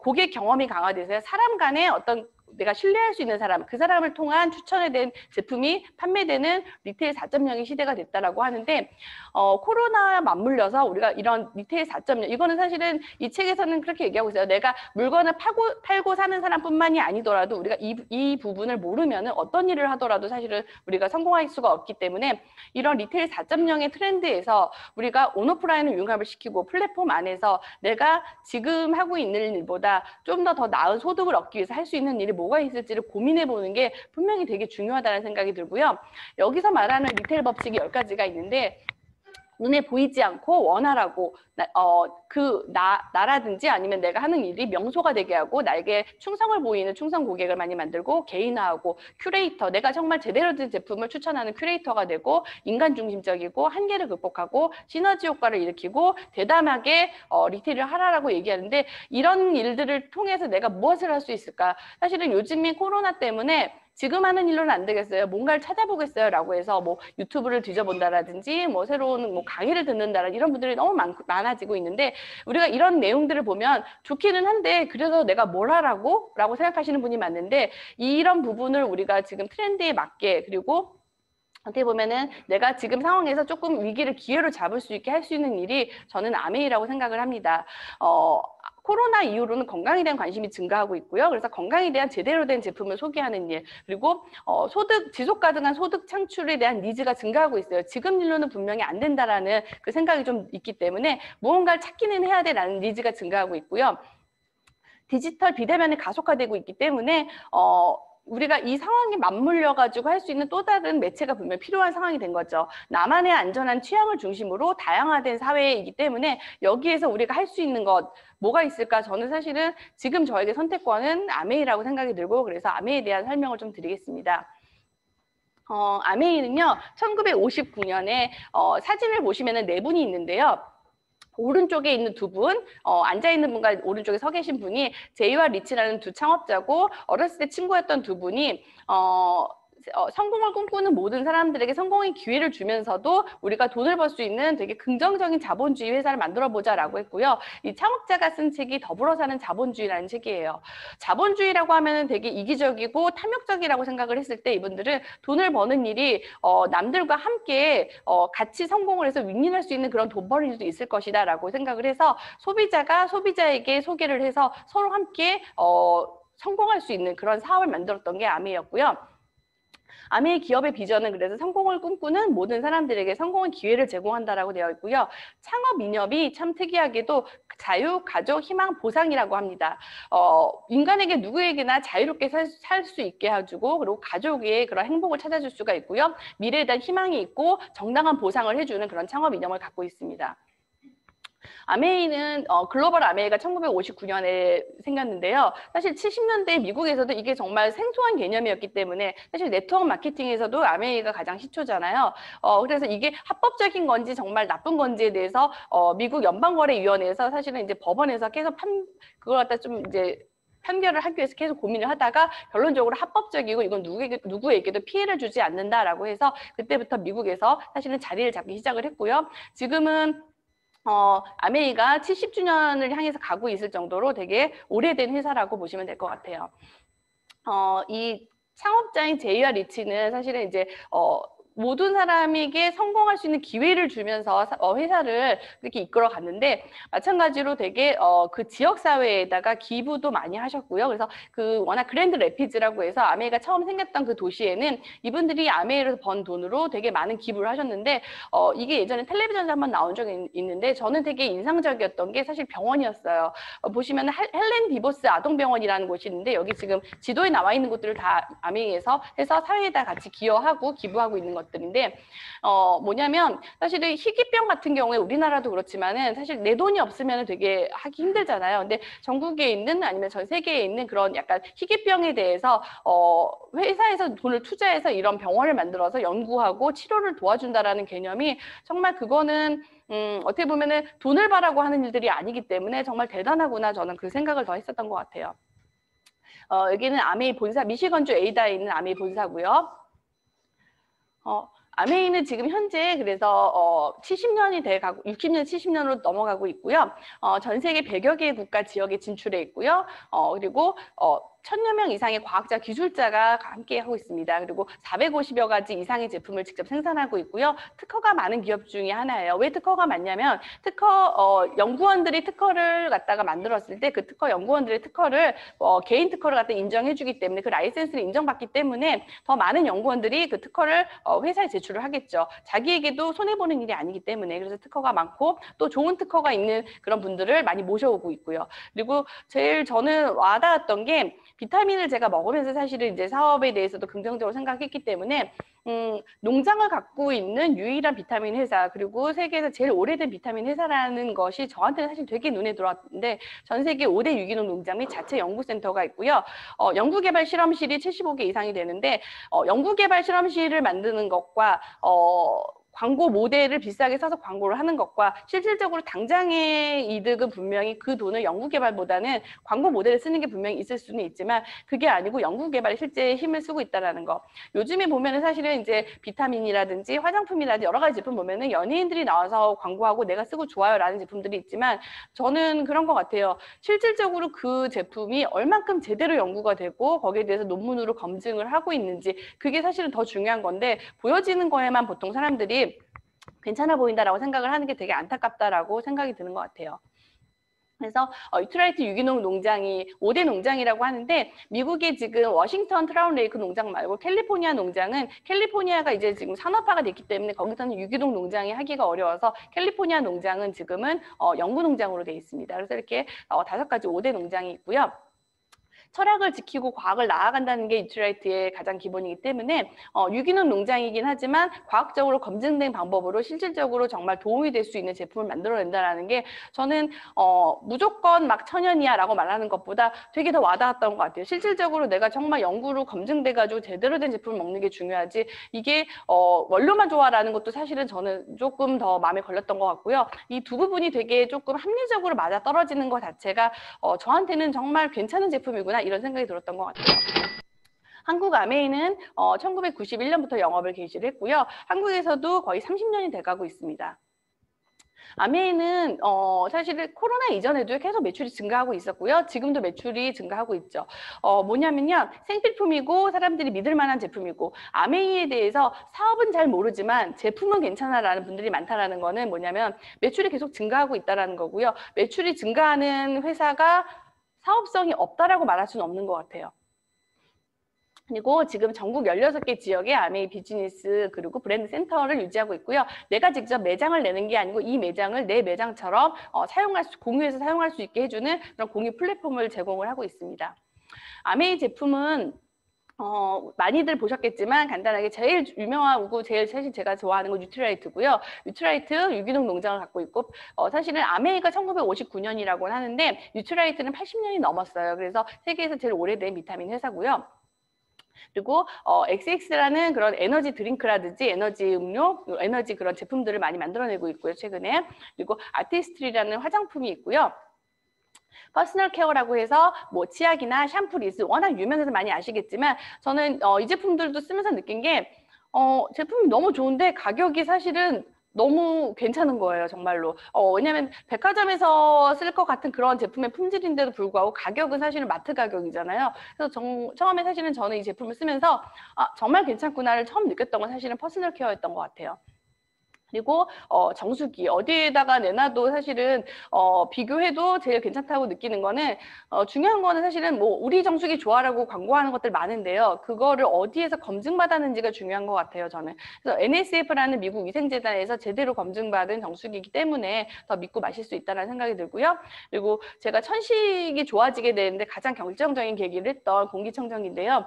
고객 경험이 강화돼서 사람 간의 어떤 내가 신뢰할 수 있는 사람, 그 사람을 통한 추천에 대한 제품이 판매되는 리테일 4.0의 시대가 됐다라고 하는데 코로나와 맞물려서 우리가 이런 리테일 4.0 이거는 사실은 이 책에서는 그렇게 얘기하고 있어요. 내가 물건을 팔고 사는 사람뿐만이 아니더라도 우리가 이 부분을 모르면 어떤 일을 하더라도 사실은 우리가 성공할 수가 없기 때문에 이런 리테일 4.0의 트렌드에서 우리가 온오프라인을 융합을 시키고 플랫폼 안에서 내가 지금 하고 있는 일보다 좀 더 나은 소득을 얻기 위해서 할 수 있는 일이 뭐가 있을지를 고민해 보는 게 분명히 되게 중요하다는 생각이 들고요. 여기서 말하는 리테일 법칙이 10가지가 있는데 눈에 보이지 않고 원활하고 나라든지 아니면 내가 하는 일이 명소가 되게 하고 나에게 충성을 보이는 충성 고객을 많이 만들고 개인화하고 큐레이터 내가 정말 제대로 된 제품을 추천하는 큐레이터가 되고 인간 중심적이고 한계를 극복하고 시너지 효과를 일으키고 대담하게 리테일을 하라라고 얘기하는데 이런 일들을 통해서 내가 무엇을 할 수 있을까? 사실은 요즘에 코로나 때문에 지금 하는 일로는 안 되겠어요. 뭔가를 찾아보겠어요. 라고 해서 뭐 유튜브를 뒤져본다라든지 뭐 새로운 뭐 강의를 듣는다라든지 이런 분들이 너무 많아지고 있는데 우리가 이런 내용들을 보면 좋기는 한데 그래서 내가 뭘 하라고? 라고 생각하시는 분이 많은데 이런 부분을 우리가 지금 트렌드에 맞게 그리고 어떻게 보면은 내가 지금 상황에서 조금 위기를 기회로 잡을 수 있게 할 수 있는 일이 저는 아메이라고 생각을 합니다. 코로나 이후로는 건강에 대한 관심이 증가하고 있고요. 그래서 건강에 대한 제대로 된 제품을 소개하는 일, 그리고 지속 가능한 소득 창출에 대한 니즈가 증가하고 있어요. 지금 일로는 분명히 안 된다라는 그 생각이 좀 있기 때문에 무언가를 찾기는 해야 돼라는 니즈가 증가하고 있고요. 디지털 비대면이 가속화되고 있기 때문에 우리가 이 상황에 맞물려 가지고 할 수 있는 또 다른 매체가 분명히 필요한 상황이 된 거죠. 나만의 안전한 취향을 중심으로 다양화된 사회이기 때문에 여기에서 우리가 할 수 있는 것 뭐가 있을까? 저는 사실은 지금 저에게 선택권은 아메이라고 생각이 들고 그래서 아메이에 대한 설명을 좀 드리겠습니다. 아메이는요 1959년에 사진을 보시면은 네 분이 있는데요. 오른쪽에 있는 두 분, 앉아있는 분과 오른쪽에 서 계신 분이 제이와 리치라는 두 창업자고 어렸을 때 친구였던 두 분이 성공을 꿈꾸는 모든 사람들에게 성공의 기회를 주면서도 우리가 돈을 벌 수 있는 되게 긍정적인 자본주의 회사를 만들어보자라고 했고요. 이 창업자가 쓴 책이 더불어 사는 자본주의라는 책이에요. 자본주의라고 하면 되게 이기적이고 탐욕적이라고 생각을 했을 때 이분들은 돈을 버는 일이 남들과 함께 같이 성공을 해서 윈윈할 수 있는 그런 돈벌이도 들 있을 것이다 라고 생각을 해서 소비자가 소비자에게 소개를 해서 서로 함께 성공할 수 있는 그런 사업을 만들었던 게 아메이였고요. 아메이 기업의 비전은 그래서 성공을 꿈꾸는 모든 사람들에게 성공의 기회를 제공한다라고 되어 있고요. 창업 이념이 참 특이하게도 자유, 가족, 희망, 보상이라고 합니다. 인간에게 누구에게나 자유롭게 살 수 있게 해주고 그리고 가족의 그런 행복을 찾아줄 수가 있고요. 미래에 대한 희망이 있고 정당한 보상을 해주는 그런 창업 이념을 갖고 있습니다. 아메이는 글로벌 아메이가 1959년에 생겼는데요. 사실 70년대 미국에서도 이게 정말 생소한 개념이었기 때문에 사실 네트워크 마케팅에서도 아메이가 가장 시초잖아요. 그래서 이게 합법적인 건지 정말 나쁜 건지에 대해서 미국 연방거래위원회에서 사실은 이제 법원에서 계속 그걸 갖다 좀 이제 판결을 하기 위해서 계속 고민을 하다가 결론적으로 합법적이고 이건 누구에게도 피해를 주지 않는다라고 해서 그때부터 미국에서 사실은 자리를 잡기 시작을 했고요. 지금은 아메이가 70주년을 향해서 가고 있을 정도로 되게 오래된 회사라고 보시면 될 것 같아요. 이 창업자인 제이와 리치는 사실은 이제 모든 사람에게 성공할 수 있는 기회를 주면서 회사를 이렇게 이끌어 갔는데 마찬가지로 되게 그 지역 사회에다가 기부도 많이 하셨고요. 그래서 그 워낙 그랜드 래피즈라고 해서 아메이가 처음 생겼던 그 도시에는 이분들이 아메이에서 번 돈으로 되게 많은 기부를 하셨는데 이게 예전에 텔레비전에 한번 나온 적이 있는데 저는 되게 인상적이었던 게 사실 병원이었어요. 보시면 헬렌 디보스 아동병원이라는 곳이 있는데 여기 지금 지도에 나와 있는 곳들을 다 아메이에서 해서 사회에다 같이 기여하고 기부하고 있는 것들인데 뭐냐면 사실은 희귀병 같은 경우에 우리나라도 그렇지만은 사실 내 돈이 없으면 되게 하기 힘들잖아요. 근데 전국에 있는 아니면 전 세계에 있는 그런 약간 희귀병에 대해서 회사에서 돈을 투자해서 이런 병원을 만들어서 연구하고 치료를 도와준다라는 개념이 정말 그거는 어떻게 보면은 돈을 벌라고 하는 일들이 아니기 때문에 정말 대단하구나 저는 그 생각을 더 했었던 것 같아요. 여기는 아메이 본사, 미시건주 에이다에 있는 아메이 본사고요. 아메이는 지금 현재 그래서 70년이 돼가고 60년, 70년으로 넘어가고 있고요. 전 세계 100여 개의 국가 지역에 진출해 있고요. 그리고 1000여 명 이상의 과학자, 기술자가 함께 하고 있습니다. 그리고 450여 가지 이상의 제품을 직접 생산하고 있고요. 특허가 많은 기업 중에 하나예요. 왜 특허가 많냐면 연구원들이 특허를 갖다가 만들었을 때 그 연구원들의 특허를 개인 특허를 갖다 인정해주기 때문에 그 라이센스를 인정받기 때문에 더 많은 연구원들이 그 특허를 회사에 제출을 하겠죠. 자기에게도 손해보는 일이 아니기 때문에 그래서 특허가 많고 또 좋은 특허가 있는 그런 분들을 많이 모셔오고 있고요. 그리고 제일 저는 와닿았던 게 비타민을 제가 먹으면서 사실은 이제 사업에 대해서도 긍정적으로 생각했기 때문에 농장을 갖고 있는 유일한 비타민 회사 그리고 세계에서 제일 오래된 비타민 회사라는 것이 저한테는 사실 되게 눈에 들어왔는데 전 세계 5대 유기농 농장 및 자체 연구센터가 있고요. 연구개발 실험실이 75개 이상이 되는데 연구개발 실험실을 만드는 것과 광고 모델을 비싸게 사서 광고를 하는 것과 실질적으로 당장의 이득은 분명히 그 돈을 연구개발보다는 광고 모델을 쓰는 게 분명히 있을 수는 있지만 그게 아니고 연구개발에 실제 힘을 쓰고 있다는 거. 요즘에 보면은 사실은 이제 비타민이라든지 화장품이라든지 여러 가지 제품 보면은 연예인들이 나와서 광고하고 내가 쓰고 좋아요라는 제품들이 있지만 저는 그런 것 같아요. 실질적으로 그 제품이 얼만큼 제대로 연구가 되고 거기에 대해서 논문으로 검증을 하고 있는지 그게 사실은 더 중요한 건데 보여지는 거에만 보통 사람들이 괜찮아 보인다라고 생각을 하는 게 되게 안타깝다라고 생각이 드는 것 같아요. 그래서 유트라이트 유기농 농장이 5대 농장이라고 하는데 미국의 지금 워싱턴 트라운 레이크 농장 말고 캘리포니아 농장은 캘리포니아가 이제 지금 산업화가 됐기 때문에 거기서는 유기농 농장이 하기가 어려워서 캘리포니아 농장은 지금은 연구 농장으로 되어 있습니다. 그래서 이렇게 5가지 5대 농장이 있고요. 철학을 지키고 과학을 나아간다는 게 뉴트라이트의 가장 기본이기 때문에 유기농 농장이긴 하지만 과학적으로 검증된 방법으로 실질적으로 정말 도움이 될 수 있는 제품을 만들어낸다는 게 저는 무조건 막 천연이야라고 말하는 것보다 되게 더 와닿았던 것 같아요. 실질적으로 내가 정말 연구로 검증돼가지고 제대로 된 제품을 먹는 게 중요하지 이게 원료만 좋아라는 것도 사실은 저는 조금 더 마음에 걸렸던 것 같고요. 이 두 부분이 되게 조금 합리적으로 맞아떨어지는 것 자체가 저한테는 정말 괜찮은 제품이구나 이런 생각이 들었던 것 같아요. 한국 아메이는 1991년부터 영업을 개시를 했고요. 한국에서도 거의 30년이 돼가고 있습니다. 아메이는 사실은 코로나 이전에도 계속 매출이 증가하고 있었고요. 지금도 매출이 증가하고 있죠. 뭐냐면요. 생필품이고 사람들이 믿을 만한 제품이고 아메이에 대해서 사업은 잘 모르지만 제품은 괜찮아라는 분들이 많다라는 거는 뭐냐면 매출이 계속 증가하고 있다는 거고요. 매출이 증가하는 회사가 사업성이 없다라고 말할 수는 없는 것 같아요. 그리고 지금 전국 16개 지역에 아메이 비즈니스 그리고 브랜드 센터를 유지하고 있고요. 내가 직접 매장을 내는 게 아니고 이 매장을 내 매장처럼 공유해서 사용할 수 있게 해주는 그런 공유 플랫폼을 제공을 하고 있습니다. 아메이 제품은 많이들 보셨겠지만 간단하게 제일 유명하고 제일 사실 제가 좋아하는 건 뉴트라이트고요. 뉴트라이트 유기농 농장을 갖고 있고 사실은 아메이가 1959년이라고 하는데 뉴트라이트는 80년이 넘었어요. 그래서 세계에서 제일 오래된 비타민 회사고요. 그리고 XX라는 그런 에너지 드링크라든지 에너지 음료, 에너지 그런 제품들을 많이 만들어내고 있고요. 최근에. 그리고 아티스트리라는 화장품이 있고요. 퍼스널 케어라고 해서 뭐 치약이나 샴푸, 리스 워낙 유명해서 많이 아시겠지만 저는 이 제품들도 쓰면서 느낀 게 제품이 너무 좋은데 가격이 사실은 너무 괜찮은 거예요, 정말로. 왜냐면 백화점에서 쓸 것 같은 그런 제품의 품질인데도 불구하고 가격은 사실은 마트 가격이잖아요. 그래서 처음에 사실은 저는 이 제품을 쓰면서 정말 괜찮구나를 처음 느꼈던 건 사실은 퍼스널 케어였던 것 같아요. 그리고 정수기 어디에다가 내놔도 사실은 비교해도 제일 괜찮다고 느끼는 거는 중요한 거는 사실은 뭐 우리 정수기 좋아라고 광고하는 것들 많은데요. 그거를 어디에서 검증받았는지가 중요한 것 같아요. 저는. 그래서 NSF라는 미국 위생재단에서 제대로 검증받은 정수기이기 때문에 더 믿고 마실 수 있다는 생각이 들고요. 그리고 제가 천식이 좋아지게 되는데 가장 결정적인 계기를 했던 공기청정기인데요.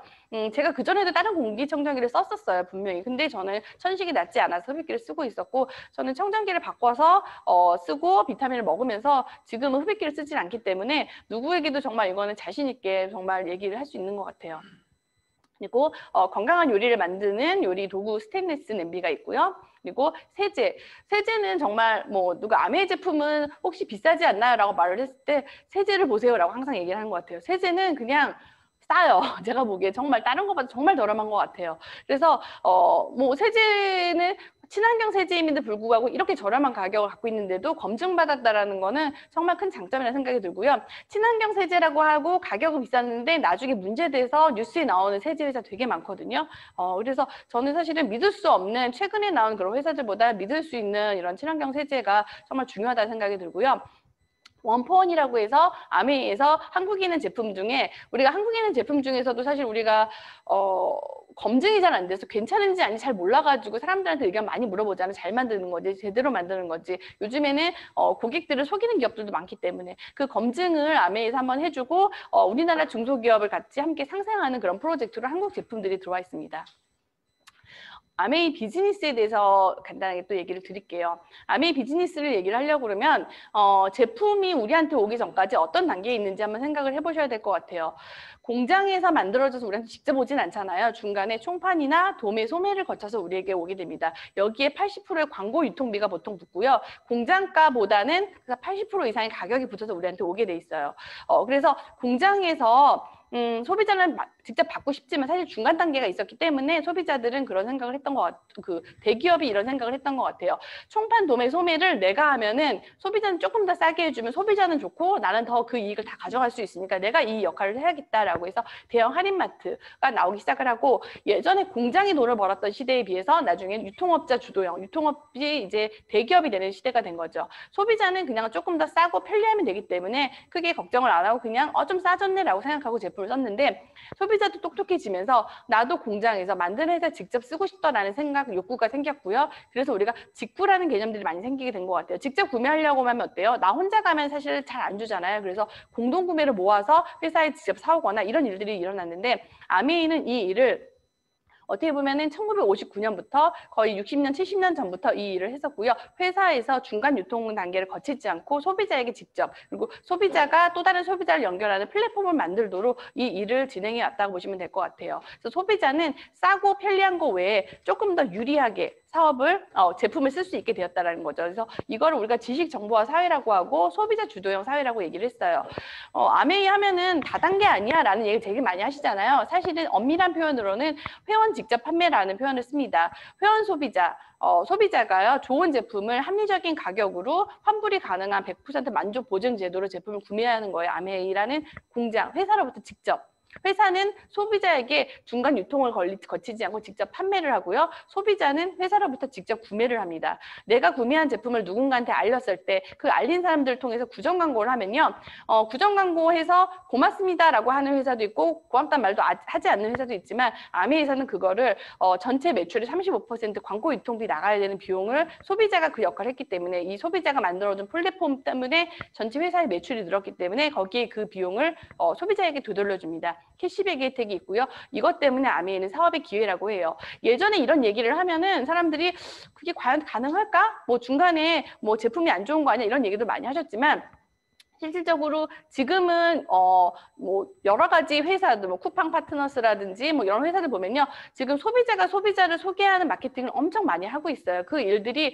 제가 그전에도 다른 공기청정기를 썼었어요. 분명히. 근데 저는 천식이 낫지 않아서 흡입기를 쓰고 있었고 저는 청정기를 바꿔서 쓰고 비타민을 먹으면서 지금은 흡입기를 쓰진 않기 때문에 누구에게도 정말 이거는 자신 있게 정말 얘기를 할 수 있는 것 같아요. 그리고 건강한 요리를 만드는 요리 도구 스테인리스 냄비가 있고요. 그리고 세제는 정말 뭐 누가 아메이 제품은 혹시 비싸지 않나요? 라고 말을 했을 때 세제를 보세요 라고 항상 얘기를 하는 것 같아요. 세제는 그냥 싸요. 제가 보기에 정말 다른 것보다 정말 저렴한 것 같아요. 그래서 뭐 세제는 친환경 세제임에도 불구하고 이렇게 저렴한 가격을 갖고 있는데도 검증받았다라는 거는 정말 큰 장점이라는 생각이 들고요. 친환경 세제라고 하고 가격은 비쌌는데 나중에 문제돼서 뉴스에 나오는 세제 회사 되게 많거든요. 그래서 저는 사실은 믿을 수 없는 최근에 나온 그런 회사들보다 믿을 수 있는 이런 친환경 세제가 정말 중요하다는 생각이 들고요. 원포원이라고 해서 아메이에서 한국에 있는 제품 중에 우리가 한국에 있는 제품 중에서도 사실 우리가 검증이 잘 안 돼서 괜찮은지 아닌지 잘 몰라가지고 사람들한테 의견 많이 물어보잖아요. 잘 만드는 거지 제대로 만드는 거지. 요즘에는 고객들을 속이는 기업들도 많기 때문에 그 검증을 아메이에서 한번 해주고 우리나라 중소기업을 같이 함께 상생하는 그런 프로젝트로 한국 제품들이 들어와 있습니다. 아메이 비즈니스에 대해서 간단하게 또 얘기를 드릴게요. 아메이 비즈니스를 얘기를 하려고 그러면 제품이 우리한테 오기 전까지 어떤 단계에 있는지 한번 생각을 해보셔야 될 것 같아요. 공장에서 만들어져서 우리한테 직접 오진 않잖아요. 중간에 총판이나 도매, 소매를 거쳐서 우리에게 오게 됩니다. 여기에 80%의 광고 유통비가 보통 붙고요. 공장가보다는 80% 이상의 가격이 붙어서 우리한테 오게 돼 있어요. 그래서 공장에서 소비자는 직접 받고 싶지만 사실 중간 단계가 있었기 때문에 소비자들은 그런 생각을 했던 것 같아요. 그 대기업이 이런 생각을 했던 것 같아요. 총판, 도매, 소매를 내가 하면은 소비자는 조금 더 싸게 해주면 소비자는 좋고 나는 더 그 이익을 다 가져갈 수 있으니까 내가 이 역할을 해야겠다라고 해서 대형 할인마트가 나오기 시작을 하고 예전에 공장이 돈을 벌었던 시대에 비해서 나중엔 유통업자 주도형, 유통업이 이제 대기업이 되는 시대가 된 거죠. 소비자는 그냥 조금 더 싸고 편리하면 되기 때문에 크게 걱정을 안 하고 그냥 좀 싸졌네라고 생각하고 제품을 썼는데 소비자도 똑똑해지면서 나도 공장에서 만든 회사 직접 쓰고 싶다라는 생각, 욕구가 생겼고요. 그래서 우리가 직구라는 개념들이 많이 생기게 된 것 같아요. 직접 구매하려고 하면 어때요? 나 혼자 가면 사실 잘 안 주잖아요. 그래서 공동 구매를 모아서 회사에 직접 사오거나 이런 일들이 일어났는데 아메이는 이 일을 어떻게 보면은 1959년부터 거의 60년, 70년 전부터 이 일을 했었고요. 회사에서 중간 유통 단계를 거치지 않고 소비자에게 직접, 그리고 소비자가 또 다른 소비자를 연결하는 플랫폼을 만들도록 이 일을 진행해 왔다고 보시면 될 것 같아요. 그래서 소비자는 싸고 편리한 거 외에 조금 더 유리하게 사업을, 제품을 쓸 수 있게 되었다는 거죠. 그래서 이거를 우리가 지식 정보화 사회라고 하고 소비자 주도형 사회라고 얘기를 했어요. 아메이 하면은 다단계 아니야 라는 얘기 되게 많이 하시잖아요. 사실은 엄밀한 표현으로는 회원 직접 판매라는 표현을 씁니다. 회원 소비자, 소비자가요 좋은 제품을 합리적인 가격으로 환불이 가능한 100% 만족 보증 제도로 제품을 구매하는 거예요. 아메이라는 공장, 회사로부터 직접. 회사는 소비자에게 중간 유통을 거치지 않고 직접 판매를 하고요. 소비자는 회사로부터 직접 구매를 합니다. 내가 구매한 제품을 누군가한테 알렸을 때 그 알린 사람들을 통해서 구정 광고를 하면요. 구정 광고해서 고맙습니다라고 하는 회사도 있고 고맙다는 말도 하지 않는 회사도 있지만 아메이에서는 그거를 전체 매출의 35% 광고 유통비 나가야 되는 비용을 소비자가 그 역할을 했기 때문에 이 소비자가 만들어준 플랫폼 때문에 전체 회사의 매출이 늘었기 때문에 거기에 그 비용을 소비자에게 되돌려줍니다. 캐시백 혜택이 있고요. 이것 때문에 아메이는 사업의 기회라고 해요. 예전에 이런 얘기를 하면은 사람들이 그게 과연 가능할까? 뭐 중간에 뭐 제품이 안 좋은 거 아니야? 이런 얘기도 많이 하셨지만 실질적으로 지금은 뭐 여러 가지 회사들, 뭐 쿠팡 파트너스라든지 뭐 이런 회사들 보면요, 지금 소비자가 소비자를 소개하는 마케팅을 엄청 많이 하고 있어요. 그 일들이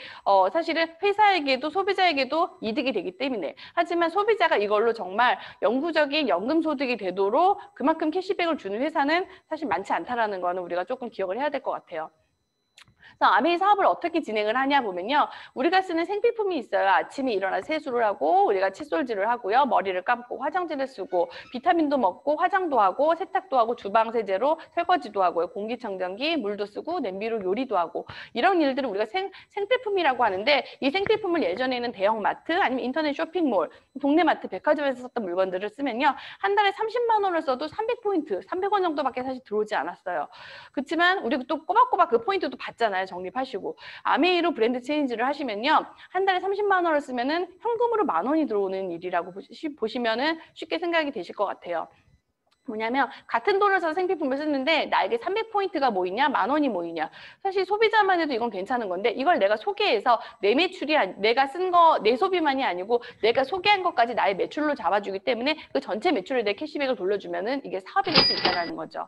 사실은 회사에게도 소비자에게도 이득이 되기 때문에. 하지만 소비자가 이걸로 정말 영구적인 연금 소득이 되도록 그만큼 캐시백을 주는 회사는 사실 많지 않다라는 거는 우리가 조금 기억을 해야 될 것 같아요. 그래서 아메이 사업을 어떻게 진행을 하냐 보면요. 우리가 쓰는 생필품이 있어요. 아침에 일어나 세수를 하고 우리가 칫솔질을 하고요. 머리를 감고 화장지를 쓰고 비타민도 먹고 화장도 하고 세탁도 하고 주방 세제로 설거지도 하고요. 공기청정기, 물도 쓰고 냄비로 요리도 하고 이런 일들을 우리가 생필품이라고 하는데 이 생필품을 예전에는 대형마트 아니면 인터넷 쇼핑몰, 동네 마트, 백화점에서 썼던 물건들을 쓰면요. 한 달에 30만 원을 써도 300포인트, 300원 정도밖에 사실 들어오지 않았어요. 그렇지만 우리가 또 꼬박꼬박 그 포인트도 받잖아요. 적립하시고. 아메이로 브랜드 체인지를 하시면요. 한 달에 30만 원을 쓰면은 현금으로 10,000원이 들어오는 일이라고 보시면은 쉽게 생각이 되실 것 같아요. 뭐냐면 같은 돈을 써서 생필품을 쓰는데 나에게 300포인트가 모이냐 10,000원이 모이냐. 사실 소비자만 해도 이건 괜찮은 건데 이걸 내가 소개해서 내 매출이 내가 쓴 거 내 소비만이 아니고 내가 소개한 것까지 나의 매출로 잡아주기 때문에 그 전체 매출에 내 캐시백을 돌려주면은 이게 사업이 될 수 있다는 거죠.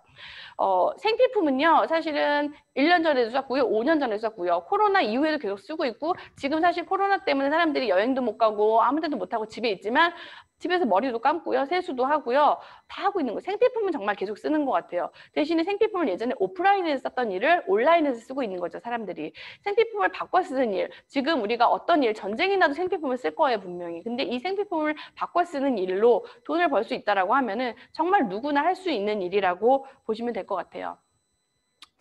생필품은요 사실은 1년 전에도 썼고요 5년 전에도 썼고요 코로나 이후에도 계속 쓰고 있고 지금 사실 코로나 때문에 사람들이 여행도 못 가고 아무 데도 못 하고 집에 있지만 집에서 머리도 감고요. 세수도 하고요. 다 하고 있는 거예요. 생필품은 정말 계속 쓰는 것 같아요. 대신에 생필품을 예전에 오프라인에서 썼던 일을 온라인에서 쓰고 있는 거죠. 사람들이. 생필품을 바꿔 쓰는 일. 지금 우리가 어떤 일, 전쟁이 나도 생필품을 쓸 거예요. 분명히. 근데 이 생필품을 바꿔 쓰는 일로 돈을 벌 수 있다라고 하면은 정말 누구나 할 수 있는 일이라고 보시면 될 것 같아요.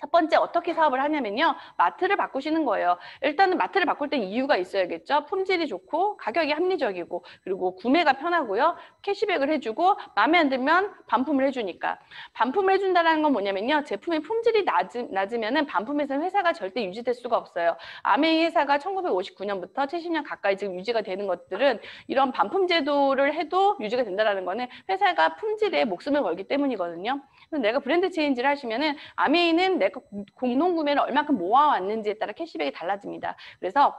첫 번째 어떻게 사업을 하냐면요. 마트를 바꾸시는 거예요. 일단은 마트를 바꿀 때 이유가 있어야겠죠. 품질이 좋고 가격이 합리적이고 그리고 구매가 편하고요. 캐시백을 해주고 마음에 안 들면 반품을 해주니까. 반품을 해준다는 건 뭐냐면요. 제품의 품질이 낮으면은 반품해서는 회사가 절대 유지될 수가 없어요. 아메이 회사가 1959년부터 70년 가까이 지금 유지가 되는 것들은 이런 반품 제도를 해도 유지가 된다는 거는 회사가 품질에 목숨을 걸기 때문이거든요. 그래서 내가 브랜드 체인지를 하시면은 아메이는 내가 공동 구매를 얼마큼 모아왔는지에 따라 캐시백이 달라집니다. 그래서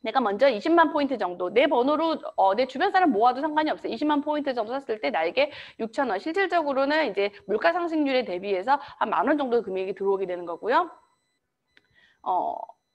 내가 먼저 20만 포인트 정도 내 번호로 내 주변 사람 모아도 상관이 없어요. 20만 포인트 정도 썼을 때 나에게 6,000원. 실질적으로는 이제 물가 상승률에 대비해서 한 10,000원 정도 금액이 들어오게 되는 거고요.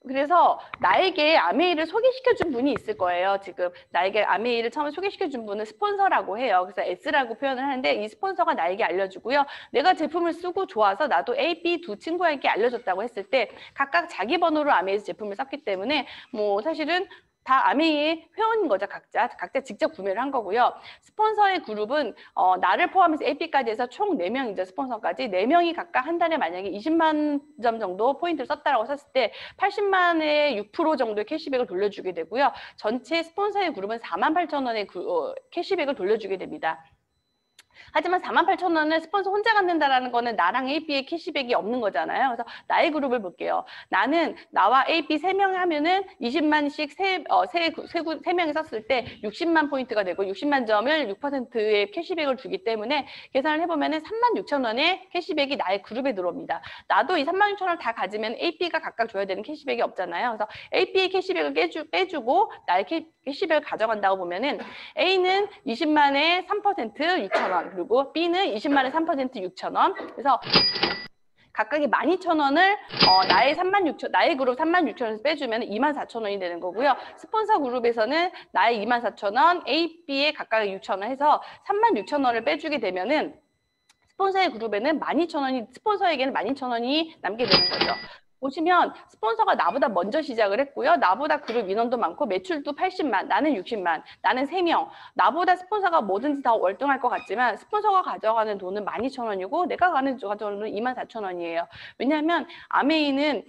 그래서 나에게 아메이를 소개시켜준 분이 있을 거예요. 지금 나에게 아메이를 처음에 소개시켜준 분은 스폰서라고 해요. 그래서 S라고 표현을 하는데 이 스폰서가 나에게 알려주고요. 내가 제품을 쓰고 좋아서 나도 A, B 두 친구에게 알려줬다고 했을 때 각각 자기 번호로 아메이에서 제품을 썼기 때문에 뭐 사실은 다 아메이의 회원인 거죠. 각자 직접 구매를 한 거고요. 스폰서의 그룹은 나를 포함해서 AP까지 해서 총 4명이죠. 스폰서까지. 4명이 각각 한 달에 만약에 20만 점 정도 포인트를 썼다라고 썼을 때 80만의 6% 정도의 캐시백을 돌려주게 되고요. 전체 스폰서의 그룹은 48,000원의 캐시백을 돌려주게 됩니다. 하지만 48,000원을 스폰서 혼자 갖는다라는 거는 나랑 AB의 캐시백이 없는 거잖아요. 그래서 나의 그룹을 볼게요. 나는 나와 AB 3명 하면은 20만씩 세 명이 썼을 때 60만 포인트가 되고 60만 점을 6%의 캐시백을 주기 때문에 계산을 해보면은 36,000원의 캐시백이 나의 그룹에 들어옵니다. 나도 이 36,000원을 다 가지면 AB가 각각 줘야 되는 캐시백이 없잖아요. 그래서 AB의 캐시백을 빼주고 나의 캐시백을 가져간다고 보면은 A는 20만에 3% 6,000원, 그리고 B는 20만에 3% 6,000원. 그래서 각각의 12,000원을 나의 그룹 36,000원에서 빼주면 24,000원이 되는 거고요. 스폰서 그룹에서는 나의 24,000원, A, B의 각각의 6,000원 해서 36,000원을 빼주게 되면은 스폰서의 그룹에는 12,000원이, 스폰서에게는 12,000원이 남게 되는 거죠. 보시면 스폰서가 나보다 먼저 시작을 했고요. 나보다 그룹 인원도 많고 매출도 80만, 나는 60만, 나는 3명. 나보다 스폰서가 뭐든지 다 월등할 것 같지만 스폰서가 가져가는 돈은 12,000원이고 내가 가져가는 돈은 24,000원이에요. 왜냐하면 아메이는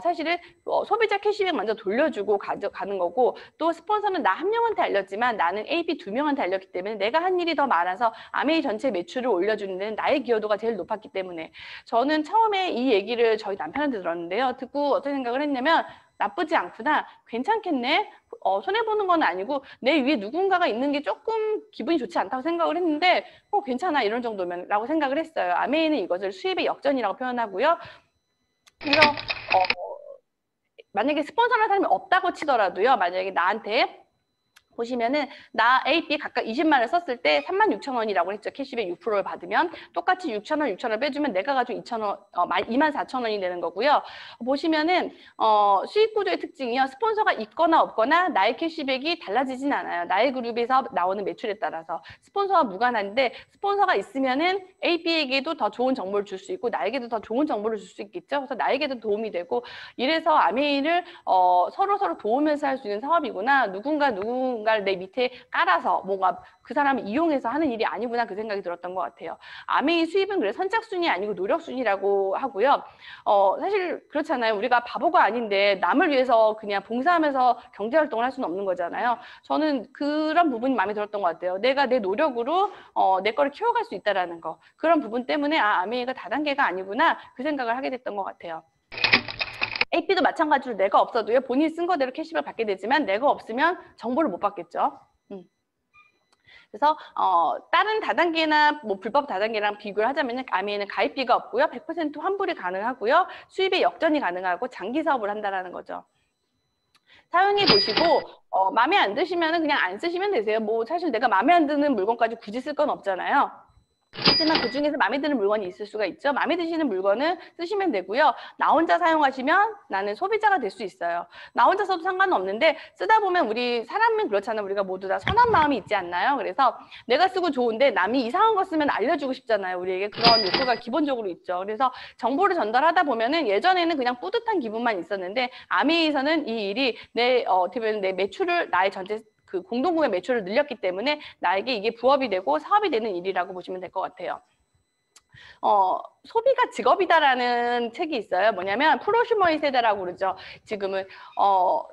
사실은 소비자 캐시백 먼저 돌려주고 가져가는 거고 또 스폰서는 나 한 명한테 알렸지만 나는 AB 2명한테 알렸기 때문에 내가 한 일이 더 많아서 아메이 전체 매출을 올려주는 데는 나의 기여도가 제일 높았기 때문에 저는 처음에 이 얘기를 저희 남편한테 들었는데 듣고 어떤 생각을 했냐면 나쁘지 않구나, 괜찮겠네, 손해보는 건 아니고 내 위에 누군가가 있는 게 조금 기분이 좋지 않다고 생각을 했는데 괜찮아 이런 정도면 라고 생각을 했어요. 아메이는 이것을 수입의 역전이라고 표현하고요. 그래서 만약에 스폰서라는 사람이 없다고 치더라도요, 만약에 나한테 보시면은 나 A, B 각각 20만을 썼을 때 36,000원이라고 했죠. 캐시백 6%를 받으면 똑같이 6,000원, 6,000원 빼주면 내가 가지고 2,000원, 24,000원이 되는 거고요. 보시면은 수익 구조의 특징이요. 스폰서가 있거나 없거나 나의 캐시백이 달라지진 않아요. 나의 그룹에서 나오는 매출에 따라서 스폰서와 무관한데 스폰서가 있으면은 A, B에게도 더 좋은 정보를 줄 수 있고 나에게도 더 좋은 정보를 줄 수 있겠죠. 그래서 나에게도 도움이 되고 이래서 아메이를 서로 도우면서 할 수 있는 사업이구나. 누군가를 내 밑에 깔아서 뭔가 그 사람을 이용해서 하는 일이 아니구나 그 생각이 들었던 것 같아요. 아메이 수입은 그래 선착순이 아니고 노력순이라고 하고요. 사실 그렇잖아요. 우리가 바보가 아닌데 남을 위해서 그냥 봉사하면서 경제활동을 할 수는 없는 거잖아요. 저는 그런 부분이 마음에 들었던 것 같아요. 내가 내 노력으로 내 거를 키워갈 수 있다는 거. 그런 부분 때문에 아메이가 다단계가 아니구나 그 생각을 하게 됐던 것 같아요. AP도 마찬가지로 내가 없어도요. 본인이 쓴 거대로 캐시백을 받게 되지만 내가 없으면 정보를 못 받겠죠. 그래서 다른 다단계나 뭐 불법 다단계랑 비교를 하자면 아메이는 가입비가 없고요. 100% 환불이 가능하고요. 수입의 역전이 가능하고 장기 사업을 한다는 거죠. 사용해 보시고 마음에 안 드시면 그냥 안 쓰시면 되세요. 뭐 사실 내가 마음에 안 드는 물건까지 굳이 쓸 건 없잖아요. 하지만 그중에서 마음에 드는 물건이 있을 수가 있죠. 마음에 드시는 물건은 쓰시면 되고요. 나 혼자 사용하시면 나는 소비자가 될 수 있어요. 나 혼자 써도 상관은 없는데 쓰다 보면 우리 사람은 그렇잖아요. 우리가 모두 다 선한 마음이 있지 않나요? 그래서 내가 쓰고 좋은데 남이 이상한 거 쓰면 알려주고 싶잖아요. 우리에게 그런 욕구가 기본적으로 있죠. 그래서 정보를 전달하다 보면은 예전에는 그냥 뿌듯한 기분만 있었는데 아메이에서는 이 일이 어떻게 보면 내 매출을 나의 전체 그 공동구매 매출을 늘렸기 때문에 나에게 이게 부업이 되고 사업이 되는 일이라고 보시면 될 것 같아요. 소비가 직업이다라는 책이 있어요. 뭐냐면 프로슈머의 세대라고 그러죠. 지금은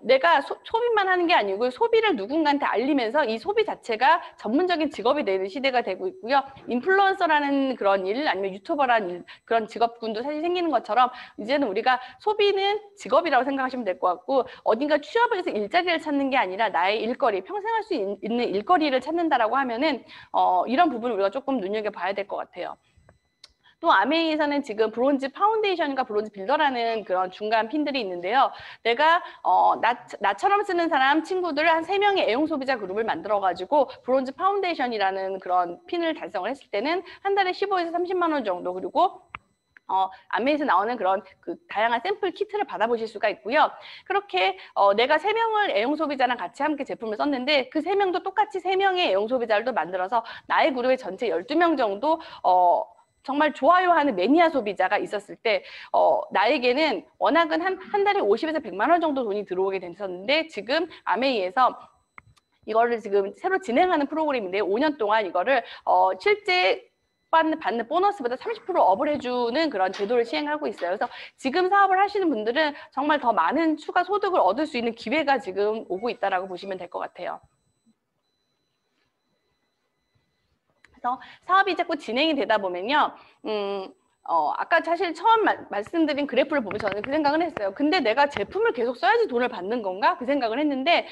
내가 소비만 하는 게 아니고 소비를 누군가한테 알리면서 이 소비 자체가 전문적인 직업이 되는 시대가 되고 있고요. 인플루언서라는 그런 일 아니면 유튜버라는 일, 그런 직업군도 사실 생기는 것처럼 이제는 우리가 소비는 직업이라고 생각하시면 될 것 같고 어딘가 취업을 해서 일자리를 찾는 게 아니라 나의 일거리, 평생 할 수 있는 일거리를 찾는다라고 하면은 이런 부분을 우리가 조금 눈여겨봐야 될 것 같아요. 또 아메이에서는 지금 브론즈 파운데이션과 브론즈 빌더라는 그런 중간 핀들이 있는데요. 내가 나처럼 쓰는 사람 친구들 한 3명의 애용 소비자 그룹을 만들어가지고 브론즈 파운데이션이라는 그런 핀을 달성을 했을 때는 한 달에 15에서 30만 원 정도 그리고 아메이에서 나오는 그런 그 다양한 샘플 키트를 받아보실 수가 있고요. 그렇게 내가 3명을 애용 소비자랑 같이 함께 제품을 썼는데 그 3명도 똑같이 3명의 애용 소비자를 또 만들어서 나의 그룹의 전체 12명 정도 정말 좋아요하는 매니아 소비자가 있었을 때 나에게는 워낙은 한 달에 50에서 100만 원 정도 돈이 들어오게 됐었는데 지금 아메이에서 이거를 지금 새로 진행하는 프로그램인데 5년 동안 이거를 실제 받는 보너스보다 30% 업을 해주는 그런 제도를 시행하고 있어요. 그래서 지금 사업을 하시는 분들은 정말 더 많은 추가 소득을 얻을 수 있는 기회가 지금 오고 있다라고 보시면 될 것 같아요. 그래서 사업이 자꾸 진행이 되다 보면요. 아까 사실 처음 말씀드린 그래프를 보면 저는 그 생각을 했어요. 근데 내가 제품을 계속 써야지 돈을 받는 건가? 그 생각을 했는데,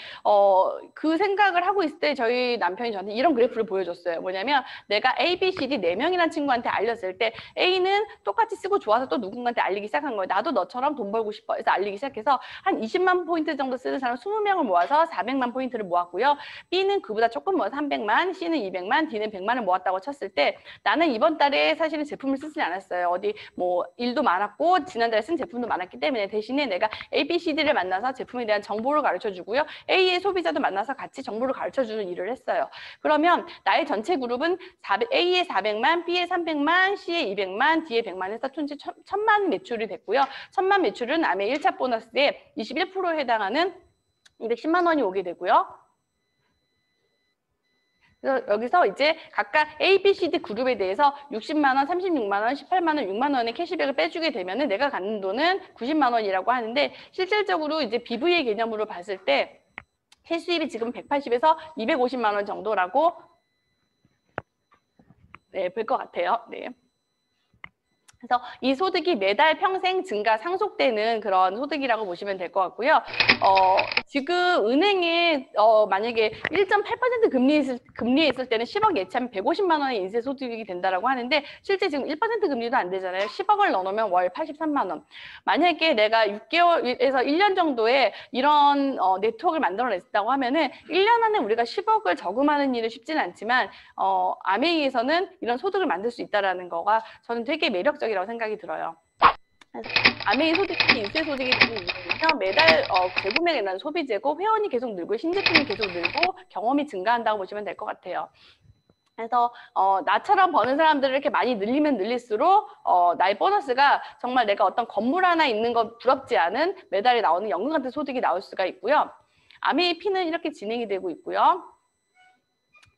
그 생각을 하고 있을 때 저희 남편이 저한테 이런 그래프를 보여줬어요. 뭐냐면 내가 A, B, C, D 4명이라는 친구한테 알렸을 때 A는 똑같이 쓰고 좋아서 또 누군가한테 알리기 시작한 거예요. 나도 너처럼 돈 벌고 싶어 해서 알리기 시작해서 한 20만 포인트 정도 쓰는 사람 20명을 모아서 400만 포인트를 모았고요. B는 그보다 조금 모아서 300만, C는 200만, D는 100만을 모았다고 쳤을 때 나는 이번 달에 사실은 제품을 쓰지 않았어요. 어디 뭐 일도 많았고 지난달에 쓴 제품도 많았기 때문에 대신에 내가 A, B, C, D를 만나서 제품에 대한 정보를 가르쳐 주고요. A의 소비자도 만나서 같이 정보를 가르쳐 주는 일을 했어요. 그러면 나의 전체 그룹은 A의 400만, B의 300만, C의 200만, D의 100만 해서 총치 1000만 매출이 됐고요. 1000만 매출은 아메 1차 보너스에 21%에 해당하는 210만 원이 오게 되고요. 그래서 여기서 이제 각각 A, B, C, D 그룹에 대해서 60만 원, 36만 원, 18만 원, 6만 원의 캐시백을 빼주게 되면은 내가 갖는 돈은 90만 원이라고 하는데 실질적으로 이제 BVA 개념으로 봤을 때 실수입이 지금 180에서 250만 원 정도라고 네, 볼 것 같아요. 네. 그래서 이 소득이 매달 평생 증가 상속되는 그런 소득이라고 보시면 될 것 같고요. 지금 은행에 만약에 1.8% 금리에 있을 때는 10억 예치하면 150만 원의 인세 소득이 된다라고 하는데 실제 지금 1% 금리도 안 되잖아요. 10억을 넣어놓으면 월 83만 원. 만약에 내가 6개월에서 1년 정도의 이런 네트워크를 만들어냈다고 하면은 1년 안에 우리가 10억을 저금하는 일은 쉽지는 않지만 아메이에서는 이런 소득을 만들 수 있다라는 거가 저는 되게 매력적이라고 생각이 들어요. 아메이 소득이 인세 소득이 되는 이유는요. 매달 재구매가 나는 소비재고 회원이 계속 늘고 신제품이 계속 늘고 경험이 증가한다고 보시면 될 것 같아요. 그래서 나처럼 버는 사람들을 이렇게 많이 늘리면 늘릴수록 나의 보너스가 정말 내가 어떤 건물 하나 있는 것 부럽지 않은 매달에 나오는 연금 같은 소득이 나올 수가 있고요. 아메이 피는 이렇게 진행이 되고 있고요.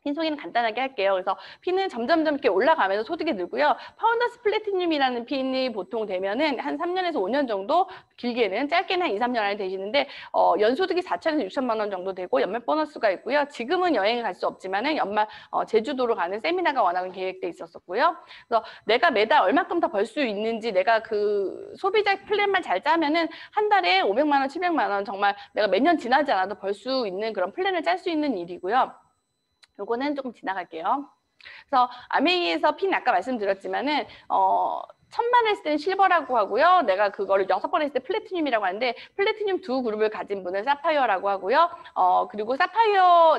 핀 소개는 간단하게 할게요. 그래서 핀은 점점 이렇게 올라가면서 소득이 늘고요. 파운더스 플래티늄이라는 핀이 보통 되면은 한 3년에서 5년 정도, 길게는 짧게는 한 2, 3년 안에 되시는데 연소득이 4천에서 6천만 원 정도 되고 연말 보너스가 있고요. 지금은 여행을 갈 수 없지만은 연말 제주도로 가는 세미나가 워낙 계획돼 있었었고요. 그래서 내가 매달 얼마큼 더 벌 수 있는지 내가 그 소비자 플랜만 잘 짜면은 한 달에 500만 원, 700만 원 정말 내가 몇 년 지나지 않아도 벌 수 있는 그런 플랜을 짤 수 있는 일이고요. 요거는 조금 지나갈게요. 그래서 아메이에서 핀 아까 말씀드렸지만은 1000만 했을 때는 실버라고 하고요. 내가 그거를 6번 했을 때 플래티늄이라고 하는데 플래티늄 두 그룹을 가진 분은 사파이어라고 하고요. 그리고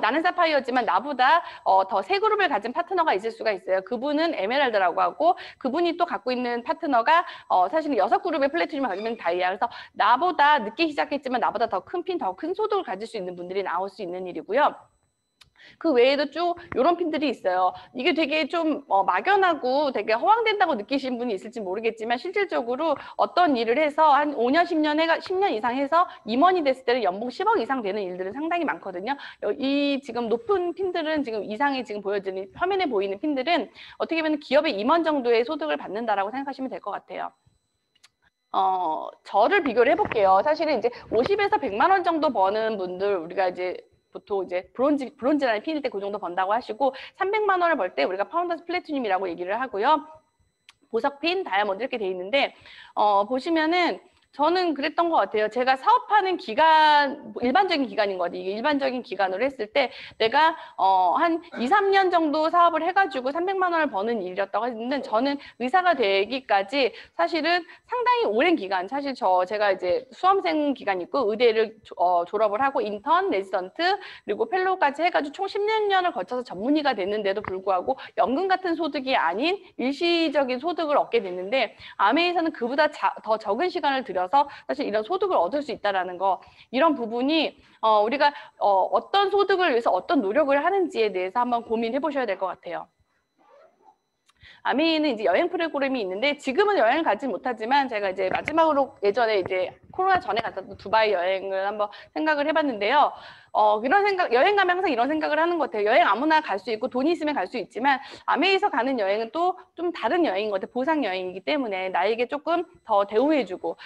나는 사파이어지만 나보다 더 세 그룹을 가진 파트너가 있을 수가 있어요. 그분은 에메랄드라고 하고 그분이 또 갖고 있는 파트너가 사실은 6그룹의 플래티늄을 가지고 있는 다이아. 그래서 나보다 늦게 시작했지만 나보다 더 큰 핀, 더 큰 소득을 가질 수 있는 분들이 나올 수 있는 일이고요. 그 외에도 쭉 이런 핀들이 있어요. 이게 되게 좀 막연하고 되게 허황된다고 느끼시는 분이 있을지 모르겠지만 실질적으로 어떤 일을 해서 한 5년, 10년 이상 해서 임원이 됐을 때는 연봉 10억 이상 되는 일들은 상당히 많거든요. 이 지금 높은 핀들은 지금 이상에 지금 보여지는 화면에 보이는 핀들은 어떻게 보면 기업의 임원 정도의 소득을 받는다라고 생각하시면 될 것 같아요. 저를 비교를 해볼게요. 사실은 이제 50에서 100만 원 정도 버는 분들 우리가 이제 보통 이제 브론즈라는 핀일 때 그 정도 번다고 하시고 300만 원을 벌 때 우리가 파운더스 플래티늄이라고 얘기를 하고요. 보석핀, 다이아몬드 이렇게 돼 있는데 보시면은 저는 그랬던 것 같아요. 제가 사업하는 기간, 일반적인 기간인 것 같아요. 이게 일반적인 기간으로 했을 때 내가 한 2, 3년 정도 사업을 해가지고 300만 원을 버는 일이었다고 했는데 저는 의사가 되기까지 사실은 상당히 오랜 기간, 사실 제가 이제 수험생 기간 있고 의대를 졸업을 하고 인턴, 레지던트, 그리고 펠로우까지 해가지고 총 16년을 거쳐서 전문의가 됐는데도 불구하고 연금 같은 소득이 아닌 일시적인 소득을 얻게 됐는데 아메이에서는 그보다 더 적은 시간을 들여 사실 이런 소득을 얻을 수 있다는 거 이런 부분이 우리가 어떤 소득을 위해서 어떤 노력을 하는지에 대해서 한번 고민해 보셔야 될 것 같아요. 아메이는 이제 여행 프로그램이 있는데 지금은 여행을 가지 못하지만 제가 이제 마지막으로 예전에 이제 코로나 전에 갔었던 두바이 여행을 한번 생각을 해봤는데요. 여행 가면 항상 이런 생각을 하는 것 같아요. 여행 아무나 갈 수 있고 돈이 있으면 갈 수 있지만 아메이에서 가는 여행은 또 좀 다른 여행인 것 같아요. 보상 여행이기 때문에 나에게 조금 더 대우해주고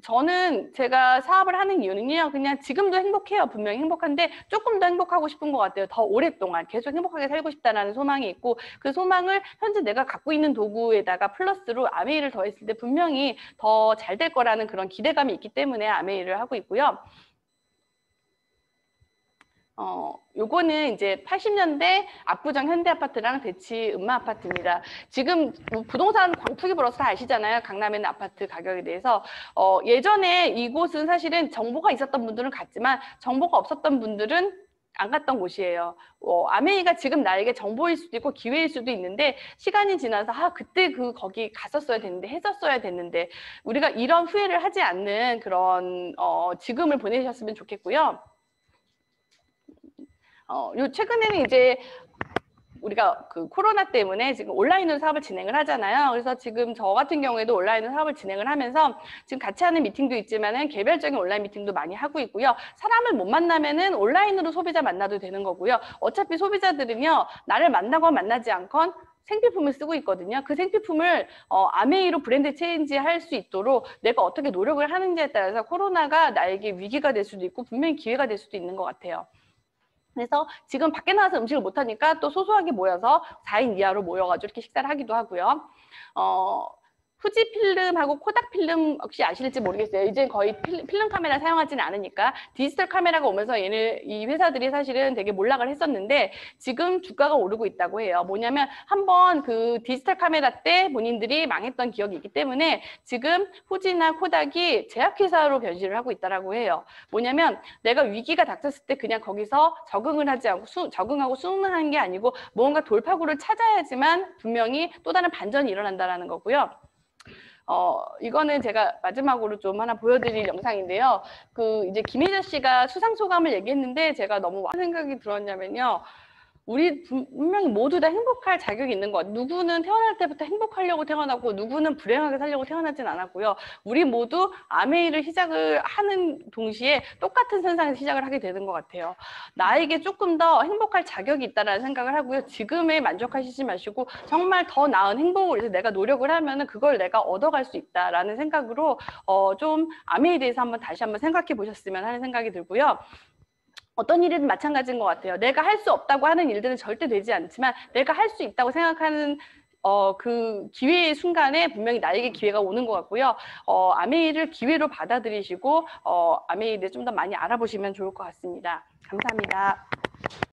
저는 제가 사업을 하는 이유는요, 그냥 지금도 행복해요. 분명히 행복한데 조금 더 행복하고 싶은 것 같아요. 더 오랫동안 계속 행복하게 살고 싶다라는 소망이 있고, 그 소망을 현재 내가 갖고 있는 도구에다가 플러스로 아메이를 더했을 때 분명히 더 잘 될 거라는 그런 기대감이 있기 때문에 아메이를 하고 있고요. 요거는 이제 80년대 압구정 현대아파트랑 대치 음마아파트입니다. 지금 부동산 광풍이 불어서 다 아시잖아요. 강남에 있는 아파트 가격에 대해서. 예전에 이곳은 사실은 정보가 있었던 분들은 갔지만 정보가 없었던 분들은 안 갔던 곳이에요. 아메이가 지금 나에게 정보일 수도 있고 기회일 수도 있는데 시간이 지나서 그때 거기 갔었어야 됐는데 했었어야 됐는데 우리가 이런 후회를 하지 않는 그런 지금을 보내셨으면 좋겠고요. 요 최근에는 이제 우리가 그 코로나 때문에 지금 온라인으로 사업을 진행을 하잖아요. 그래서 지금 저 같은 경우에도 온라인으로 사업을 진행을 하면서 지금 같이 하는 미팅도 있지만은 개별적인 온라인 미팅도 많이 하고 있고요. 사람을 못 만나면은 온라인으로 소비자 만나도 되는 거고요. 어차피 소비자들은요, 나를 만나건 만나지 않건 생필품을 쓰고 있거든요. 그 생필품을 아메이로 브랜드 체인지 할 수 있도록 내가 어떻게 노력을 하는지에 따라서 코로나가 나에게 위기가 될 수도 있고 분명히 기회가 될 수도 있는 것 같아요. 그래서 지금 밖에 나가서 음식을 못하니까 또 소소하게 모여서 4인 이하로 모여가지고 이렇게 식사를 하기도 하고요. 후지필름하고 코닥필름 혹시 아실지 모르겠어요. 이제 거의 필름 카메라 사용하지는 않으니까 디지털 카메라가 오면서 이 회사들이 사실은 되게 몰락을 했었는데 지금 주가가 오르고 있다고 해요. 뭐냐면 한번 그 디지털 카메라 때 본인들이 망했던 기억이 있기 때문에 지금 후지나 코닥이 제약회사로 변신을 하고 있다고 해요. 뭐냐면 내가 위기가 닥쳤을 때 그냥 거기서 적응을 하지 않고 적응하고 수능하는 게 아니고 뭔가 돌파구를 찾아야지만 분명히 또 다른 반전이 일어난다는 거고요. 이거는 제가 마지막으로 좀 하나 보여드릴 영상인데요. 이제 김혜자 씨가 수상 소감을 얘기했는데 제가 너무 많은 생각이 들었냐면요. 우리 분명히 모두 다 행복할 자격이 있는 것 같아요. 누구는 태어날 때부터 행복하려고 태어나고 누구는 불행하게 살려고 태어나진 않았고요. 우리 모두 아메이를 시작을 하는 동시에 똑같은 선상에서 시작을 하게 되는 것 같아요. 나에게 조금 더 행복할 자격이 있다는 생각을 하고요. 지금에 만족하시지 마시고 정말 더 나은 행복을 위해서 내가 노력을 하면 그걸 내가 얻어갈 수 있다라는 생각으로 좀 아메이에 대해서 다시 한번 생각해 보셨으면 하는 생각이 들고요. 어떤 일이든 마찬가지인 것 같아요. 내가 할 수 없다고 하는 일들은 절대 되지 않지만 내가 할 수 있다고 생각하는 그 기회의 순간에 분명히 나에게 기회가 오는 것 같고요. 아메이를 기회로 받아들이시고 아메이에 대해 좀 더 많이 알아보시면 좋을 것 같습니다. 감사합니다.